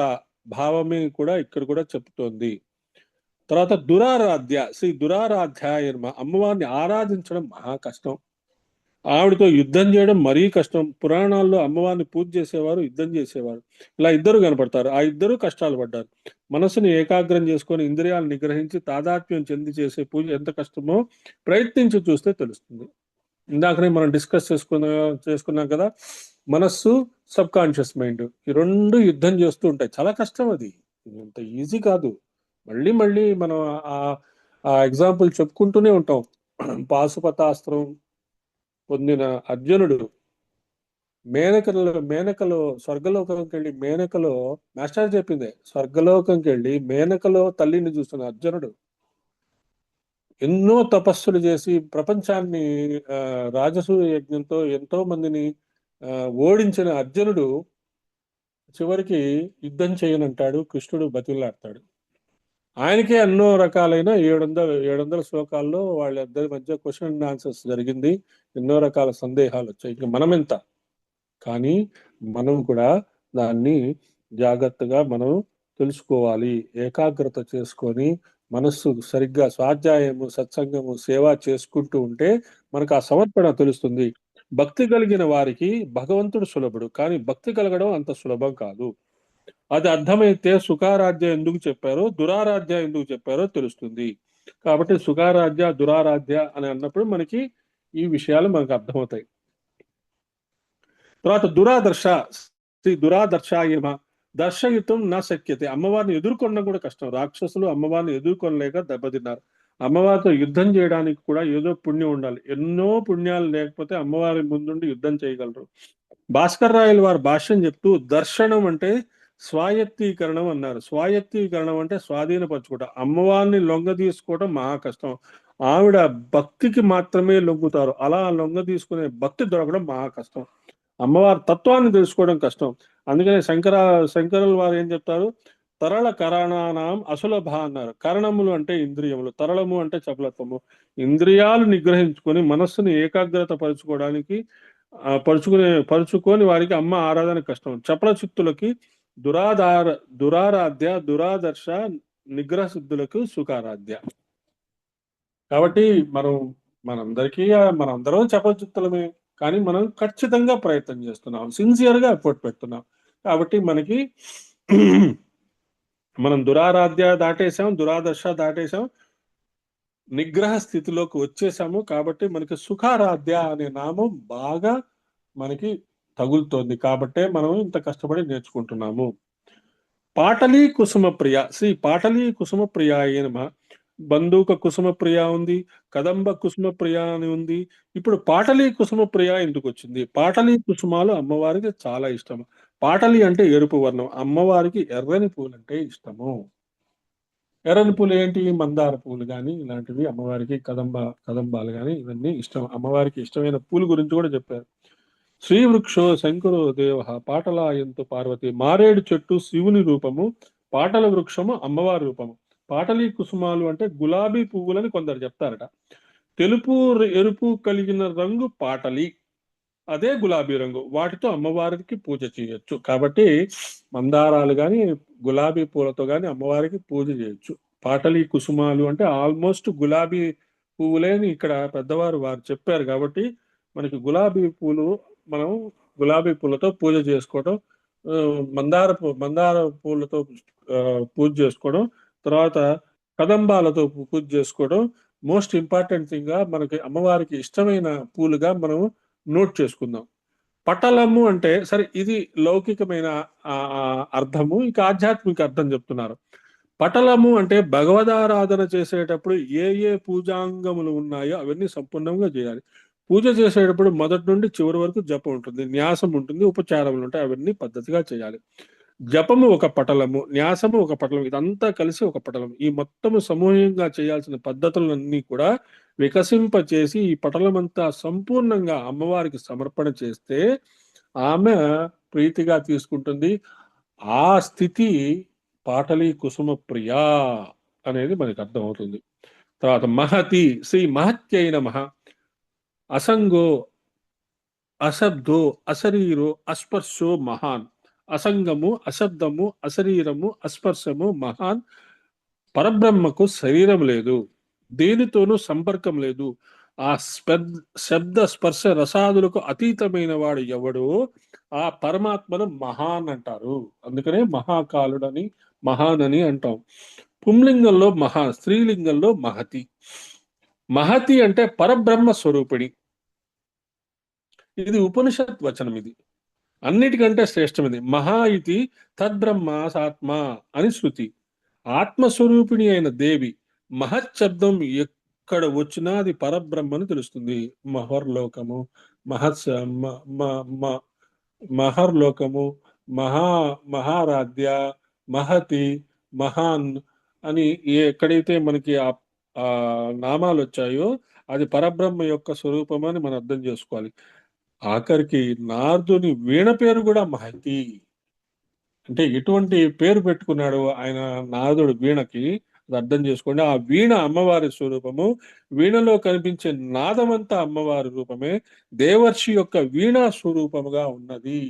భావమే కూడా ఇక్కడ కూడా చెప్తోంది. తర్వాత దురారాధ్య, దురారాధ్యాయనమ, అమ్మవారిని ఆరాధించడం మహా కష్టం. ఆవిడతో యుద్ధం చేయడం మరీ కష్టం. పురాణాల్లో అమ్మవారిని పూజ చేసేవారు, యుద్ధం చేసేవారు, ఇలా ఇద్దరు కనపడతారు. ఆ ఇద్దరు కష్టాలు పడ్డారు. మనసుని ఏకాగ్రం చేసుకొని ఇంద్రియాలను నిగ్రహించి తాదాత్మ్యం చెంది చేసే పూజ ఎంత కష్టమో ప్రయత్నించి చూస్తే తెలుస్తుంది. ఇందాకనే మనం డిస్కస్ చేసుకున్నాం కదా, మనస్సు, సబ్ కాన్షియస్ మైండ్, ఈ రెండు యుద్ధం చేస్తూ ఉంటాయి. చాలా కష్టం, అది అంత ఈజీ కాదు. మళ్ళీ మళ్ళీ మనం ఆ ఎగ్జాంపుల్ చెప్పుకుంటూనే ఉంటాం. పాశుపతాస్త్రం పొందిన అర్జునుడు మేనకలో స్వర్గలోకంకి వెళ్ళి, మేనకలో మాస్టర్ చెప్పింది, స్వర్గలోకంకి వెళ్ళి మేనకలో తల్లిని చూస్తున్న అర్జునుడు ఎన్నో తపస్సులు చేసి ప్రపంచాన్ని రాజసూయ యజ్ఞంతో ఎంతో మందిని ఓడించిన అర్జునుడు చివరికి యుద్ధం చేయనంటాడు. కృష్ణుడు బతిలాడతాడు. ఆయనకే ఎన్నో రకాలైన 700 శ్లోకాల్లో వాళ్ళిద్దరి మధ్య క్వశ్చన్ అండ్ ఆన్సర్స్ జరిగింది. ఎన్నో రకాల సందేహాలు వచ్చాయి. ఇంకా మనం ఎంత, కానీ మనం కూడా దాన్ని జాగ్రత్తగా మనం తెలుసుకోవాలి. ఏకాగ్రత చేసుకొని మనస్సు సరిగ్గా స్వాధ్యాయము, సత్సంగము, సేవ చేసుకుంటూ ఉంటే మనకు ఆ సమర్పణ తెలుస్తుంది. భక్తి కలిగిన వారికి భగవంతుడు సులభుడు, కానీ భక్తి కలగడం అంత సులభం కాదు. అది అర్థమైతే సుఖారాధ్య ఎందుకు చెప్పారో, దురారాధ్య ఎందుకు చెప్పారో తెలుస్తుంది. కాబట్టి సుఖారాధ్య, దురారాధ్య అని అన్నప్పుడు మనకి ఈ విషయాలు మనకు అర్థమవుతాయి. తర్వాత దురాదర్శాయమ దర్శయుతం నా శక్యతే. అమ్మవారిని ఎదుర్కొనడం కూడా కష్టం. రాక్షసులు అమ్మవారిని ఎదుర్కొనలేక దెబ్బతిన్నారు. అమ్మవారితో యుద్ధం చేయడానికి కూడా ఏదో పుణ్యం ఉండాలి. ఎన్నో పుణ్యాలు లేకపోతే అమ్మవారి ముందుండి యుద్ధం చేయగలరు. భాస్కర్ రాయల వారు భాష్యం చెప్తూ దర్శనం అంటే స్వాయత్తీకరణం అన్నారు. స్వాయత్తీకరణం అంటే స్వాధీనపరచుకోవటం. అమ్మవారిని లొంగ తీసుకోవడం మహా కష్టం. ఆవిడ భక్తికి మాత్రమే లొంగుతారు. అలా లొంగ తీసుకునే భక్తి దొరకడం మహా కష్టం. అమ్మవారి తత్వాన్ని తెలుసుకోవడం కష్టం. అందుకనే శంకరుల వారు ఏం చెప్తారు, తరళ కరణానాం అసులభ అన్నారు. కరణములు అంటే ఇంద్రియములు, తరళము అంటే చపలత్వము. ఇంద్రియాలు నిగ్రహించుకొని మనస్సుని ఏకాగ్రత పరుచుకోవడానికి పరుచుకొని వారికి అమ్మ ఆరాధన కష్టం. చపల చిత్తులకి దురారాధ్య, దురాదర్శ, నిగ్రహ సిద్ధులకు సుఖారాధ్య. కాబట్టి మనందరం చపల చిత్తులమే, కానీ మనం ఖచ్చితంగా ప్రయత్నం చేస్తున్నాం, సిన్సియర్గా ఎఫర్ట్ పెడుతున్నాం. కాబట్టి మనకి మనం దురారాధ్య దాటేశాం, దురాదర్శ దాటేశాం, నిగ్రహ స్థితిలోకి వచ్చేసాము. కాబట్టి మనకి సుఖారాధ్య అనే నామం బాగా మనకి తగులుతోంది. కాబట్టే మనం ఇంత కష్టపడి నేర్చుకుంటున్నాము. పాటలీ కుసుమ ప్రియ, పాటలీ కుసుమ ప్రియ నమః. బంధూక కుసుమ ప్రియ ఉంది, కదంబ కుసుమ ప్రియ అని ఉంది. ఇప్పుడు పాటలీ కుసుమ ప్రియ ఎందుకు వచ్చింది? పాటలీ కుసుమాలు అమ్మవారికి చాలా ఇష్టము. పాటలి అంటే ఎరుపు వర్ణం, అమ్మవారికి ఎర్రని పూలు అంటే ఇష్టము. ఎర్రని పూలు ఏంటి? మందార పూలు కానీ ఇలాంటివి అమ్మవారికి, కదంబాలు కానీ ఇవన్నీ ఇష్టం. అమ్మవారికి ఇష్టమైన పూలు గురించి కూడా చెప్పారు. శ్రీవృక్షో శంకరో దేవ పాటలాయంతు పార్వతి. మారేడు చెట్టు శివుని రూపము, పాటల వృక్షము అమ్మవారి రూపము. పాటలీ కుసుమాలు అంటే గులాబీ పువ్వులని కొందరు చెప్తారట. తెలుపు ఎరుపు కలిగిన రంగు పాటలి, అదే గులాబీ రంగు. వాటితో అమ్మవారికి పూజ చేయొచ్చు. కాబట్టి మందారాలు కానీ గులాబీ పూలతో కానీ అమ్మవారికి పూజ చేయొచ్చు. పాటలీ కుసుమాలు అంటే ఆల్మోస్ట్ గులాబీ పువ్వులేని ఇక్కడ పెద్దవారు వారు చెప్పారు. కాబట్టి మనకి గులాబీ పూలు, మనం గులాబీ పూలతో పూజ చేసుకోవడం, మందార పూలతో పూజ చేసుకోవడం, తర్వాత కదంబాలతో పూజ చేసుకోవడం, మోస్ట్ ఇంపార్టెంట్ థింగ్ గా మనకి అమ్మవారికి ఇష్టమైన పూలుగా మనం నోట్ చేసుకుందాం. పటలము అంటే సరే, ఇది లౌకికమైన అర్థము, ఇక ఆధ్యాత్మిక అర్థం చెప్తున్నారు. పటలము అంటే భగవదారాధన చేసేటప్పుడు ఏ పూజాంగములు ఉన్నాయో అవన్నీ సంపూర్ణంగా చేయాలి. పూజ చేసేటప్పుడు మొదటి నుండి చివరి వరకు జపం ఉంటుంది, న్యాసం ఉంటుంది, ఉపచారములు ఉంటాయి, అవన్నీ పద్ధతిగా చేయాలి. జపము ఒక పటలము, న్యాసము ఒక పటలం, ఇదంతా కలిసి ఒక పటలం. ఈ మొత్తము సమూహంగా చేయాల్సిన పద్ధతులన్నీ కూడా వికసింపచేసి ఈ పటలమంతా సంపూర్ణంగా అమ్మవారికి సమర్పణ చేస్తే ఆమె ప్రీతిగా తీసుకుంటుంది. ఆ స్థితి పాటలీ కుసుమ ప్రియా అనేది మనకు అర్థమవుతుంది. తర్వాత మహతి, శ్రీ మహత్యై నమః. అసంగో, అశబ్దో, అశరీరో, అస్పర్శో మహాన్. అసంగము, అశబ్దము, అశరీరము, అస్పర్శము మహాన్. పరబ్రహ్మకు శరీరం లేదు, దేనితోనూ సంపర్కం లేదు. ఆ శబ్ద స్పర్శ రసాదులకు అతీతమైన వాడు ఎవడో ఆ పరమాత్మను మహాన్ అంటారు. అందుకనే మహాకాలుడని మహాన్ అని అంటాం. పుంలింగంలో మహా, స్త్రీలింగంలో మహతి. మహతి అంటే పరబ్రహ్మ స్వరూపిణి. ఇది ఉపనిషత్ వచనం. ఇది అన్నిటికంటే శ్రేష్టమైనది. మహా ఇది తద్బ్రహ్మాసాత్మ అని శృతి. ఆత్మస్వరూపిణి అయిన దేవి. మహత్ శబ్దం ఎక్కడ వచ్చినా అది పరబ్రహ్మను తెలుస్తుంది. మహర్లోకము, మహత్స మహర్లోకము, మహారాధ్య, మహతి, మహాన్ అని ఎక్కడైతే మనకి ఆ నామాలు వచ్చాయో అది పరబ్రహ్మ యొక్క స్వరూపం అని మనం అర్థం చేసుకోవాలి. ఆఖరికి నారదుని వీణ పేరు కూడా మహతి. అంటే ఎటువంటి పేరు పెట్టుకున్నాడు ఆయన నారదుడు వీణకి, అది అర్థం చేసుకోండి. ఆ వీణ అమ్మవారి స్వరూపము. వీణలో కనిపించే నాదమంతా అమ్మవారి రూపమే. దేవర్షి యొక్క వీణా స్వరూపముగా ఉన్నది.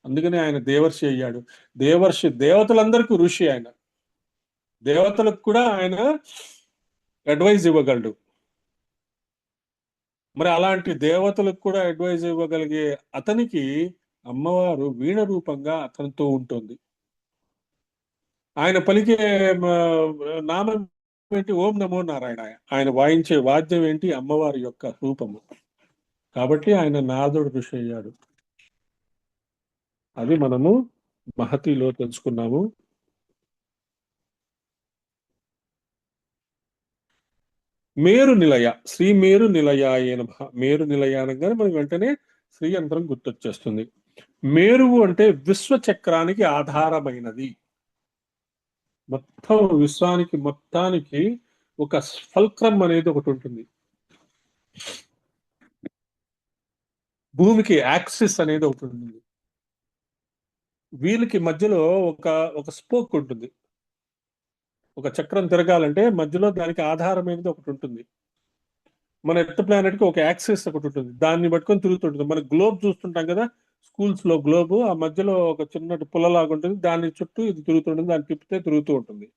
అందుకనే ఆయన దేవర్షి అయ్యాడు. దేవర్షి దేవతలందరికీ ఋషి ఆయన. దేవతలకు కూడా ఆయన అడ్వైజ్ ఇవ్వగలడు. మరి అలాంటి దేవతలకు కూడా అడ్వైజ్ ఇవ్వగలిగే అతనికి అమ్మవారు వీణ రూపంగా అతనితో ఉంటుంది. ఆయన పలికే నామం ఏంటి? ఓం నమో నారాయణ. ఆయన వాయించే వాద్యం ఏంటి? అమ్మవారి యొక్క రూపము. కాబట్టి ఆయన నారదుడు ఋషి అయ్యాడు. అది మనము మహతిలో తెలుసుకున్నాము. మేరు నిలయ, శ్రీ మేరు నిలయాయ నమః. మేరు నిలయ అనగానే మనకి వెంటనే శ్రీ యంత్రం గుర్తొచ్చేస్తుంది. మేరువు అంటే విశ్వచక్రానికి ఆధారమైనది. మొత్తం విశ్వానికి మొత్తానికి ఒక ఫల్క్రమ్ అనేది ఒకటి ఉంటుంది. భూమికి యాక్సిస్ అనేది ఒకటి ఉంటుంది. వీళ్ళకి మధ్యలో ఒక స్పోక్ ఉంటుంది. ఒక చక్రం తిరగాలంటే మధ్యలో దానికి ఆధారమైనది ఒకటి ఉంటుంది. మన ఎర్త్ ప్లానెట్ కి ఒక యాక్సిస్ ఒకటి ఉంటుంది. దాన్ని పట్టుకొని తిరుగుతుంటుంది. మన గ్లోబ్ చూస్తుంటాం కదా స్కూల్స్ లో, గ్లోబ్ ఆ మధ్యలో ఒక చిన్నటి పుల్లలాగా ఉంటుంది. దాని చుట్టూ ఇది తిరుగుతుంటుంది. దాన్ని తిప్పితే తిరుగుతూ ఉంటుంది.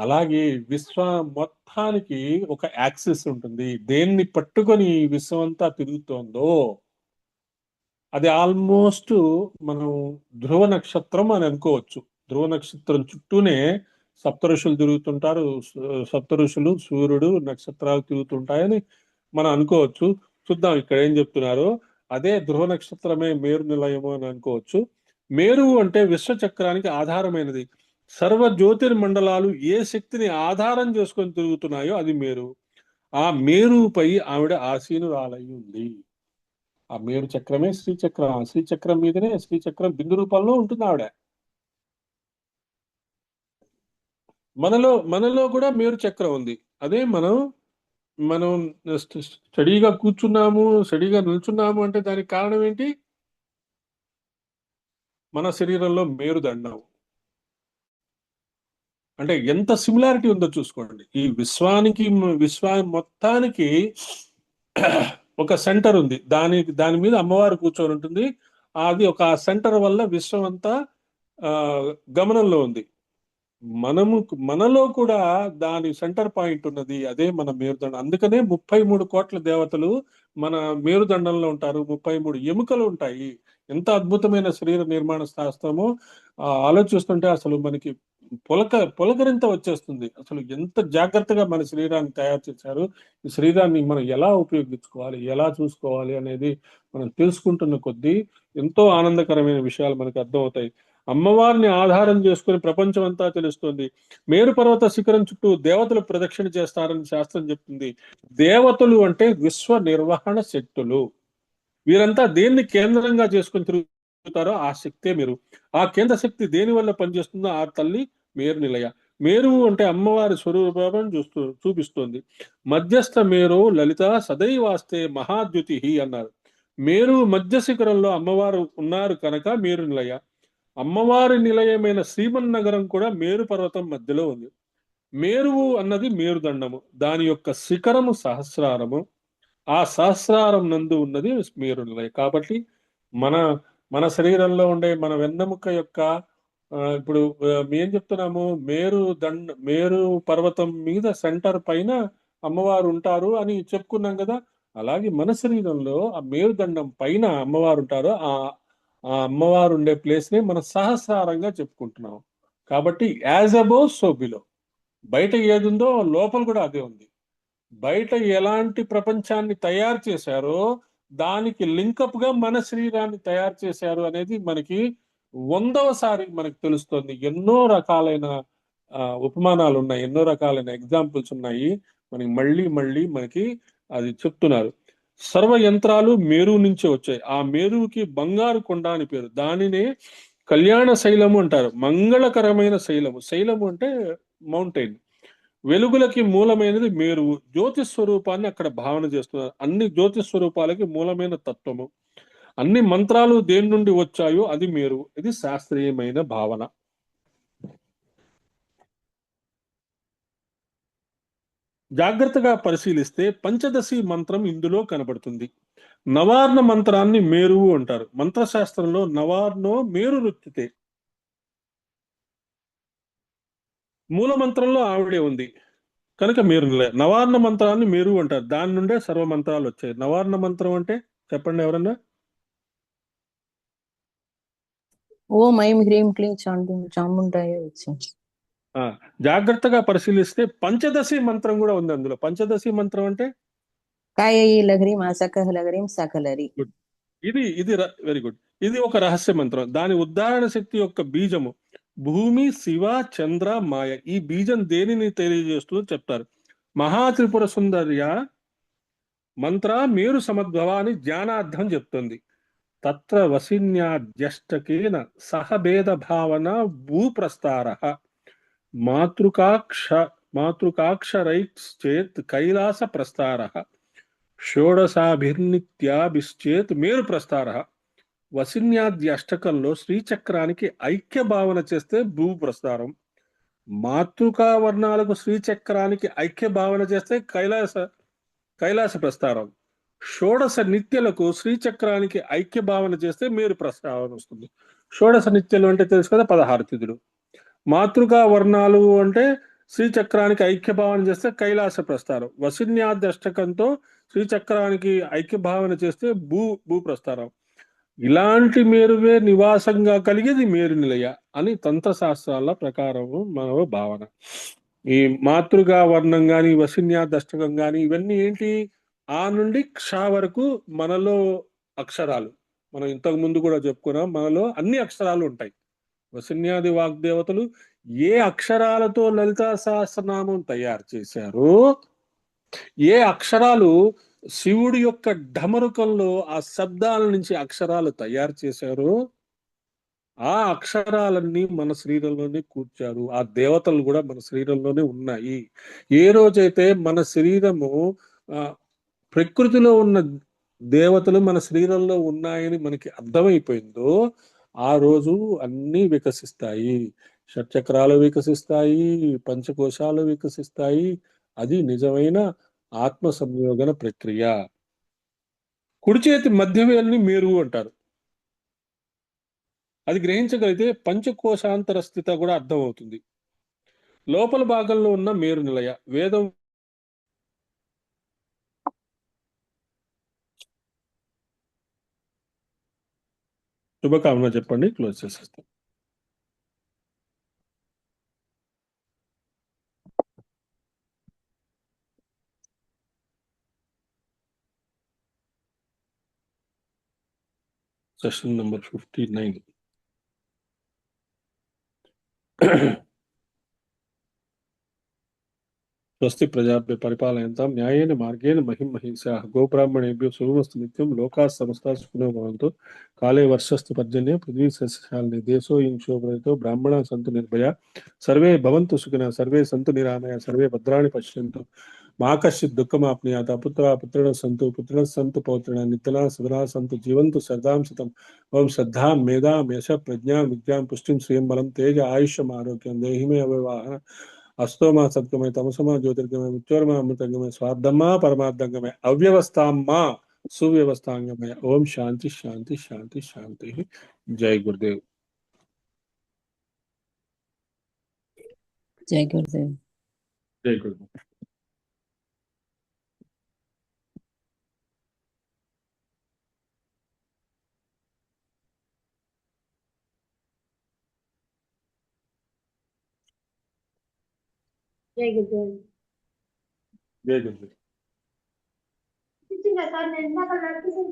అలాగే విశ్వ మొత్తానికి ఒక యాక్సిస్ ఉంటుంది. దేన్ని పట్టుకొని ఈ విశ్వం అంతా తిరుగుతోందో అది ఆల్మోస్ట్ మనం ధ్రువ నక్షత్రం అని అనుకోవచ్చు. ధ్రువ నక్షత్రం చుట్టూనే సప్త ఋషులు తిరుగుతుంటారు. సప్త ఋషులు, సూర్యుడు, నక్షత్రాలు తిరుగుతుంటాయని మనం అనుకోవచ్చు. చూద్దాం ఇక్కడ ఏం చెప్తున్నారు. అదే ధ్రువ నక్షత్రమే మేరు నిలయము అని అనుకోవచ్చు. మేరువు అంటే విశ్వచక్రానికి ఆధారమైనది. సర్వ జ్యోతిర్మండలాలు ఏ శక్తిని ఆధారం చేసుకొని తిరుగుతున్నాయో అది మేరు. ఆ మేరుపై ఆవిడ ఆసీనురాలై ఉంది. ఆ మేరు చక్రమే శ్రీచక్రం. ఆ శ్రీచక్రం మీదనే శ్రీచక్రం బిందు రూపంలో ఉంటుంది ఆవిడ. మనలో కూడా మేరు చక్రం ఉంది. అదే మనం స్టడీగా కూర్చున్నాము, స్టడీగా నిల్చున్నాము అంటే దానికి కారణం ఏంటి? మన శరీరంలో మేరుదండం. అంటే ఎంత సిమిలారిటీ ఉందో చూసుకోండి. ఈ విశ్వ మొత్తానికి ఒక సెంటర్ ఉంది. దాని మీద అమ్మవారు కూర్చొని ఉంటుంది. అది ఒక సెంటర్ వల్ల విశ్వం అంతా గమనంలో ఉంది. మనలో కూడా దాని సెంటర్ పాయింట్ ఉన్నది. అదే మన మేరుదండం. అందుకనే 33 కోట్ల దేవతలు మన మేరుదండంలో ఉంటారు. 33 ఎముకలు ఉంటాయి. ఎంత అద్భుతమైన శరీర నిర్మాణ శాస్త్రమో ఆలోచిస్తుంటే అసలు మనకి పులకరింత వచ్చేస్తుంది. అసలు ఎంత జాగ్రత్తగా మన శరీరాన్ని తయారు చేశారు. ఈ శరీరాన్ని మనం ఎలా ఉపయోగించుకోవాలి, ఎలా చూసుకోవాలి అనేది మనం తెలుసుకుంటున్న కొద్దీ ఎంతో ఆనందకరమైన విషయాలు మనకు అర్థమవుతాయి. అమ్మవారిని ఆధారం చేసుకుని ప్రపంచం అంతా తెలుస్తుంది. మేరు పర్వత శిఖరం చుట్టూ దేవతలు ప్రదక్షిణ చేస్తారని శాస్త్రం చెప్తుంది. దేవతలు అంటే విశ్వ నిర్వహణ శక్తులు. వీరంతా దేన్ని కేంద్రంగా చేసుకుని పొందుతారో ఆ శక్తే మేరు. ఆ కేంద్ర శక్తి దేని వల్ల పనిచేస్తుందో ఆ తల్లి మేరు నిలయ. మేరువు అంటే అమ్మవారి స్వరూపం చూపిస్తుంది. మధ్యస్థ మేరు లలిత సదైవాస్తే మహాద్యుతి అన్నారు. మేరు మధ్య శిఖరంలో అమ్మవారు ఉన్నారు కనుక మేరు నిలయ. అమ్మవారి నిలయమైన శ్రీమన్నగరం కూడా మేరు పర్వతం మధ్యలో ఉంది. మేరువు అన్నది మేరుదండము, దాని యొక్క శిఖరము సహస్రారము, ఆ సహస్రారం నందు ఉన్నది మేరు నిలయ. కాబట్టి మన మన శరీరంలో ఉండే మన వెన్నెముక యొక్క ఇప్పుడు మేం చెప్తున్నాము మేరు పర్వతం మీద సెంటర్ పైన అమ్మవారు ఉంటారు అని చెప్పుకున్నాం కదా. అలాగే మన శరీరంలో ఆ మేరుదండం పైన అమ్మవారు ఉంటారు. ఆ అమ్మవారు ఉండే ప్లేస్ ని మనం సహస్రారంగా చెప్పుకుంటున్నాం. కాబట్టి యాజ్ అబోవ్ సో బిలో, బయట ఏది ఉందో లోపల కూడా అదే ఉంది. బయట ఎలాంటి ప్రపంచాన్ని తయారు చేశారో దానికి లింకప్ గా మన శరీరాన్ని తయారు చేశారు అనేది మనకి 100వసారి మనకు తెలుస్తుంది. ఎన్నో రకాలైన ఉపమానాలు ఉన్నాయి, ఎన్నో రకాలైన ఎగ్జాంపుల్స్ ఉన్నాయి. మనకి మళ్ళీ మళ్ళీ మనకి అది చెప్తున్నారు. సర్వ యంత్రాలు మేరు నుంచే వచ్చాయి. ఆ మేరువుకి బంగారు కొండ అని పేరు. దానినే కళ్యాణ శైలము అంటారు, మంగళకరమైన శైలము. శైలము అంటే మౌంటైన్. వెలుగులకి మూలమైనది మేరువు. జ్యోతి స్వరూపాన్ని అక్కడ భావన చేస్తున్నారు. అన్ని జ్యోతి స్వరూపాలకి మూలమైన తత్వము. అన్ని మంత్రాలు దేని నుండి వచ్చాయో అది మేరువు. ఇది శాస్త్రీయమైన భావన. జాగ్రత్తగా పరిశీలిస్తే పంచదశి మంత్రం ఇందులో కనబడుతుంది. నవార్ణ మంత్రాన్ని మేరువు అంటారు. మంత్రశాస్త్రంలో నవార్ణో మేరు రుచితే, మూల మంత్రంలో ఆవిడే ఉంది కనుక మేరు నిలయ. నవార్ణ మంత్రాన్ని మేరు అంటారు. దాని నుండే సర్వ మంత్రాలు వచ్చాయి. నవార్ణ మంత్రం అంటే చెప్పండి ఎవరన్నా. ఓం ఐం హ్రీం క్లీం చాముండాయ వచ్చింది. జాగ్రత్తగా పరిశీలిస్తే పంచదశి మంత్రం కూడా ఉంది అందులో. పంచదశి మంత్రం అంటే కాయయి లహరీం అసకహ లహరీం సకలరి. ఇది వెరీ గుడ్. ఇది ఒక రహస్య మంత్రం. దాని ఉద్దారణ శక్తి యొక్క బీజము భూమి, శివ, చంద్ర, మాయ. ఈ బీజం దేనిని తెలియజేస్తుందో చెప్తారు. మహాత్రిపుర సుందర్య మంత్ర మేరు సమద్భవ అని జ్ఞానార్థం చెప్తుంది. తత్ర వసిన్యాద్యష్టకేన సహభేద భావన భూప్రస్తార మాతృకాక్షరైశ్చేత్ కైలాస ప్రస్తార షోడశాభిర్నిత్యాభిశ్చేత్ మేరు ప్రస్తార. వసిన్యాద్య అష్టకంలో శ్రీచక్రానికి ఐక్య భావన చేస్తే భూ ప్రస్తారం, మాతృకా వర్ణాలకు శ్రీచక్రానికి ఐక్య భావన చేస్తే కైలాస ప్రస్తారం, షోడశ నిత్యలకు శ్రీచక్రానికి ఐక్య భావన చేస్తే మేరు ప్రస్తావన వస్తుంది. షోడశ నిత్యలు అంటే తెలుసు కదా, 16 తిథులు. మాతృకా వర్ణాలు అంటే శ్రీచక్రానికి ఐక్య భావన చేస్తే కైలాస ప్రస్తారం. వసిన్యాద్య అష్టకంతో శ్రీచక్రానికి ఐక్య భావన చేస్తే భూ ప్రస్తారం. ఇలాంటి మేరువే నివాసంగా కలిగేది మేరు నిలయ అని తంత్రశాస్త్రాల ప్రకారం మన భావన. ఈ మాతృగా వర్ణం గాని, వసిన్యాదష్టకం గాని, ఇవన్నీ ఏంటి? ఆ నుండి క్ష వరకు మనలో అక్షరాలు. మనం ఇంతకు ముందు కూడా చెప్పుకున్నాం, మనలో అన్ని అక్షరాలు ఉంటాయి. వసిన్యాది వాగ్దేవతలు ఏ అక్షరాలతో లలితా సహస్రనామం తయారు చేశారో, ఏ అక్షరాలు శివుడి యొక్క ఢమరుకంలో ఆ శబ్దాల నుంచి అక్షరాలు తయారు చేశారో, ఆ అక్షరాలన్నీ మన శరీరంలోనే కూర్చారు. ఆ దేవతలు కూడా మన శరీరంలోనే ఉన్నాయి. ఏ రోజైతే మన శరీరము ప్రకృతిలో ఉన్న దేవతలు మన శరీరంలో ఉన్నాయని మనకి అర్థమైపోయిందో, ఆ రోజు అన్నీ వికసిస్తాయి. షట్చక్రాలు వికసిస్తాయి, పంచకోశాలు వికసిస్తాయి. అది నిజమైన ఆత్మ సంయోగన ప్రక్రియ. కుడి చేతి మధ్యవేలుని మేరువు అంటారు. అది గ్రహించగలిగితే పంచకోశాంతర స్థిత కూడా అర్థమవుతుంది. లోపల భాగంలో ఉన్న మేరు నిలయ. వేదం శుభకామన చెప్పండి, క్లోజ్ చేసేస్తాం. Session number 59. स्वस्ति प्रजाभ्यः परिपालयन्तां न्यायेन मार्गेण महिं महिषाः गोब्राह्मणेभ्यो शुभमस्तु नित्यं लोकाः समस्ताः सुखिनो भवन्तु काले वर्षस्तु पर्जन्ये पृथ्वी सस्यशालिनी देशोऽयं शोभयतो ब्राह्मणाः सन्तु निर्भया सर्वे भवन्तु सुखिनः सर्वे सन्तु निरामया सर्वे भद्राणि पश्यन्तु मा कश्चित् दुःखमाप्नुयात् अपुत्राः पुत्रिणः सन्तु पौत्रिणः नित्यनाः सदनाः सन्तु जीवन्तु शरदां शतम् ओम श्रद्धां मेधां यशः प्रज्ञां विद्यां पुष्टिं श्रियं बलं तेज आयुष्यम् आरोग्यं देहि मे अव्यवाहन अस्तो मा सद्गमय तमसो मा ज्योतिर्गमय मृत्योर्मा अमृतंगमय स्वार्थं मा परमार्थंगमय अव्यवस्थां मा सुव्यवस्थांगमय ओम शांति शांति शांति शांति। जय गुरुदेव। जय गुरुदेव। जय गुरुदेव। जय गुरुदेव। जय गुरुदेव। किसी ने साथ में ना कर रहा है, किसी ने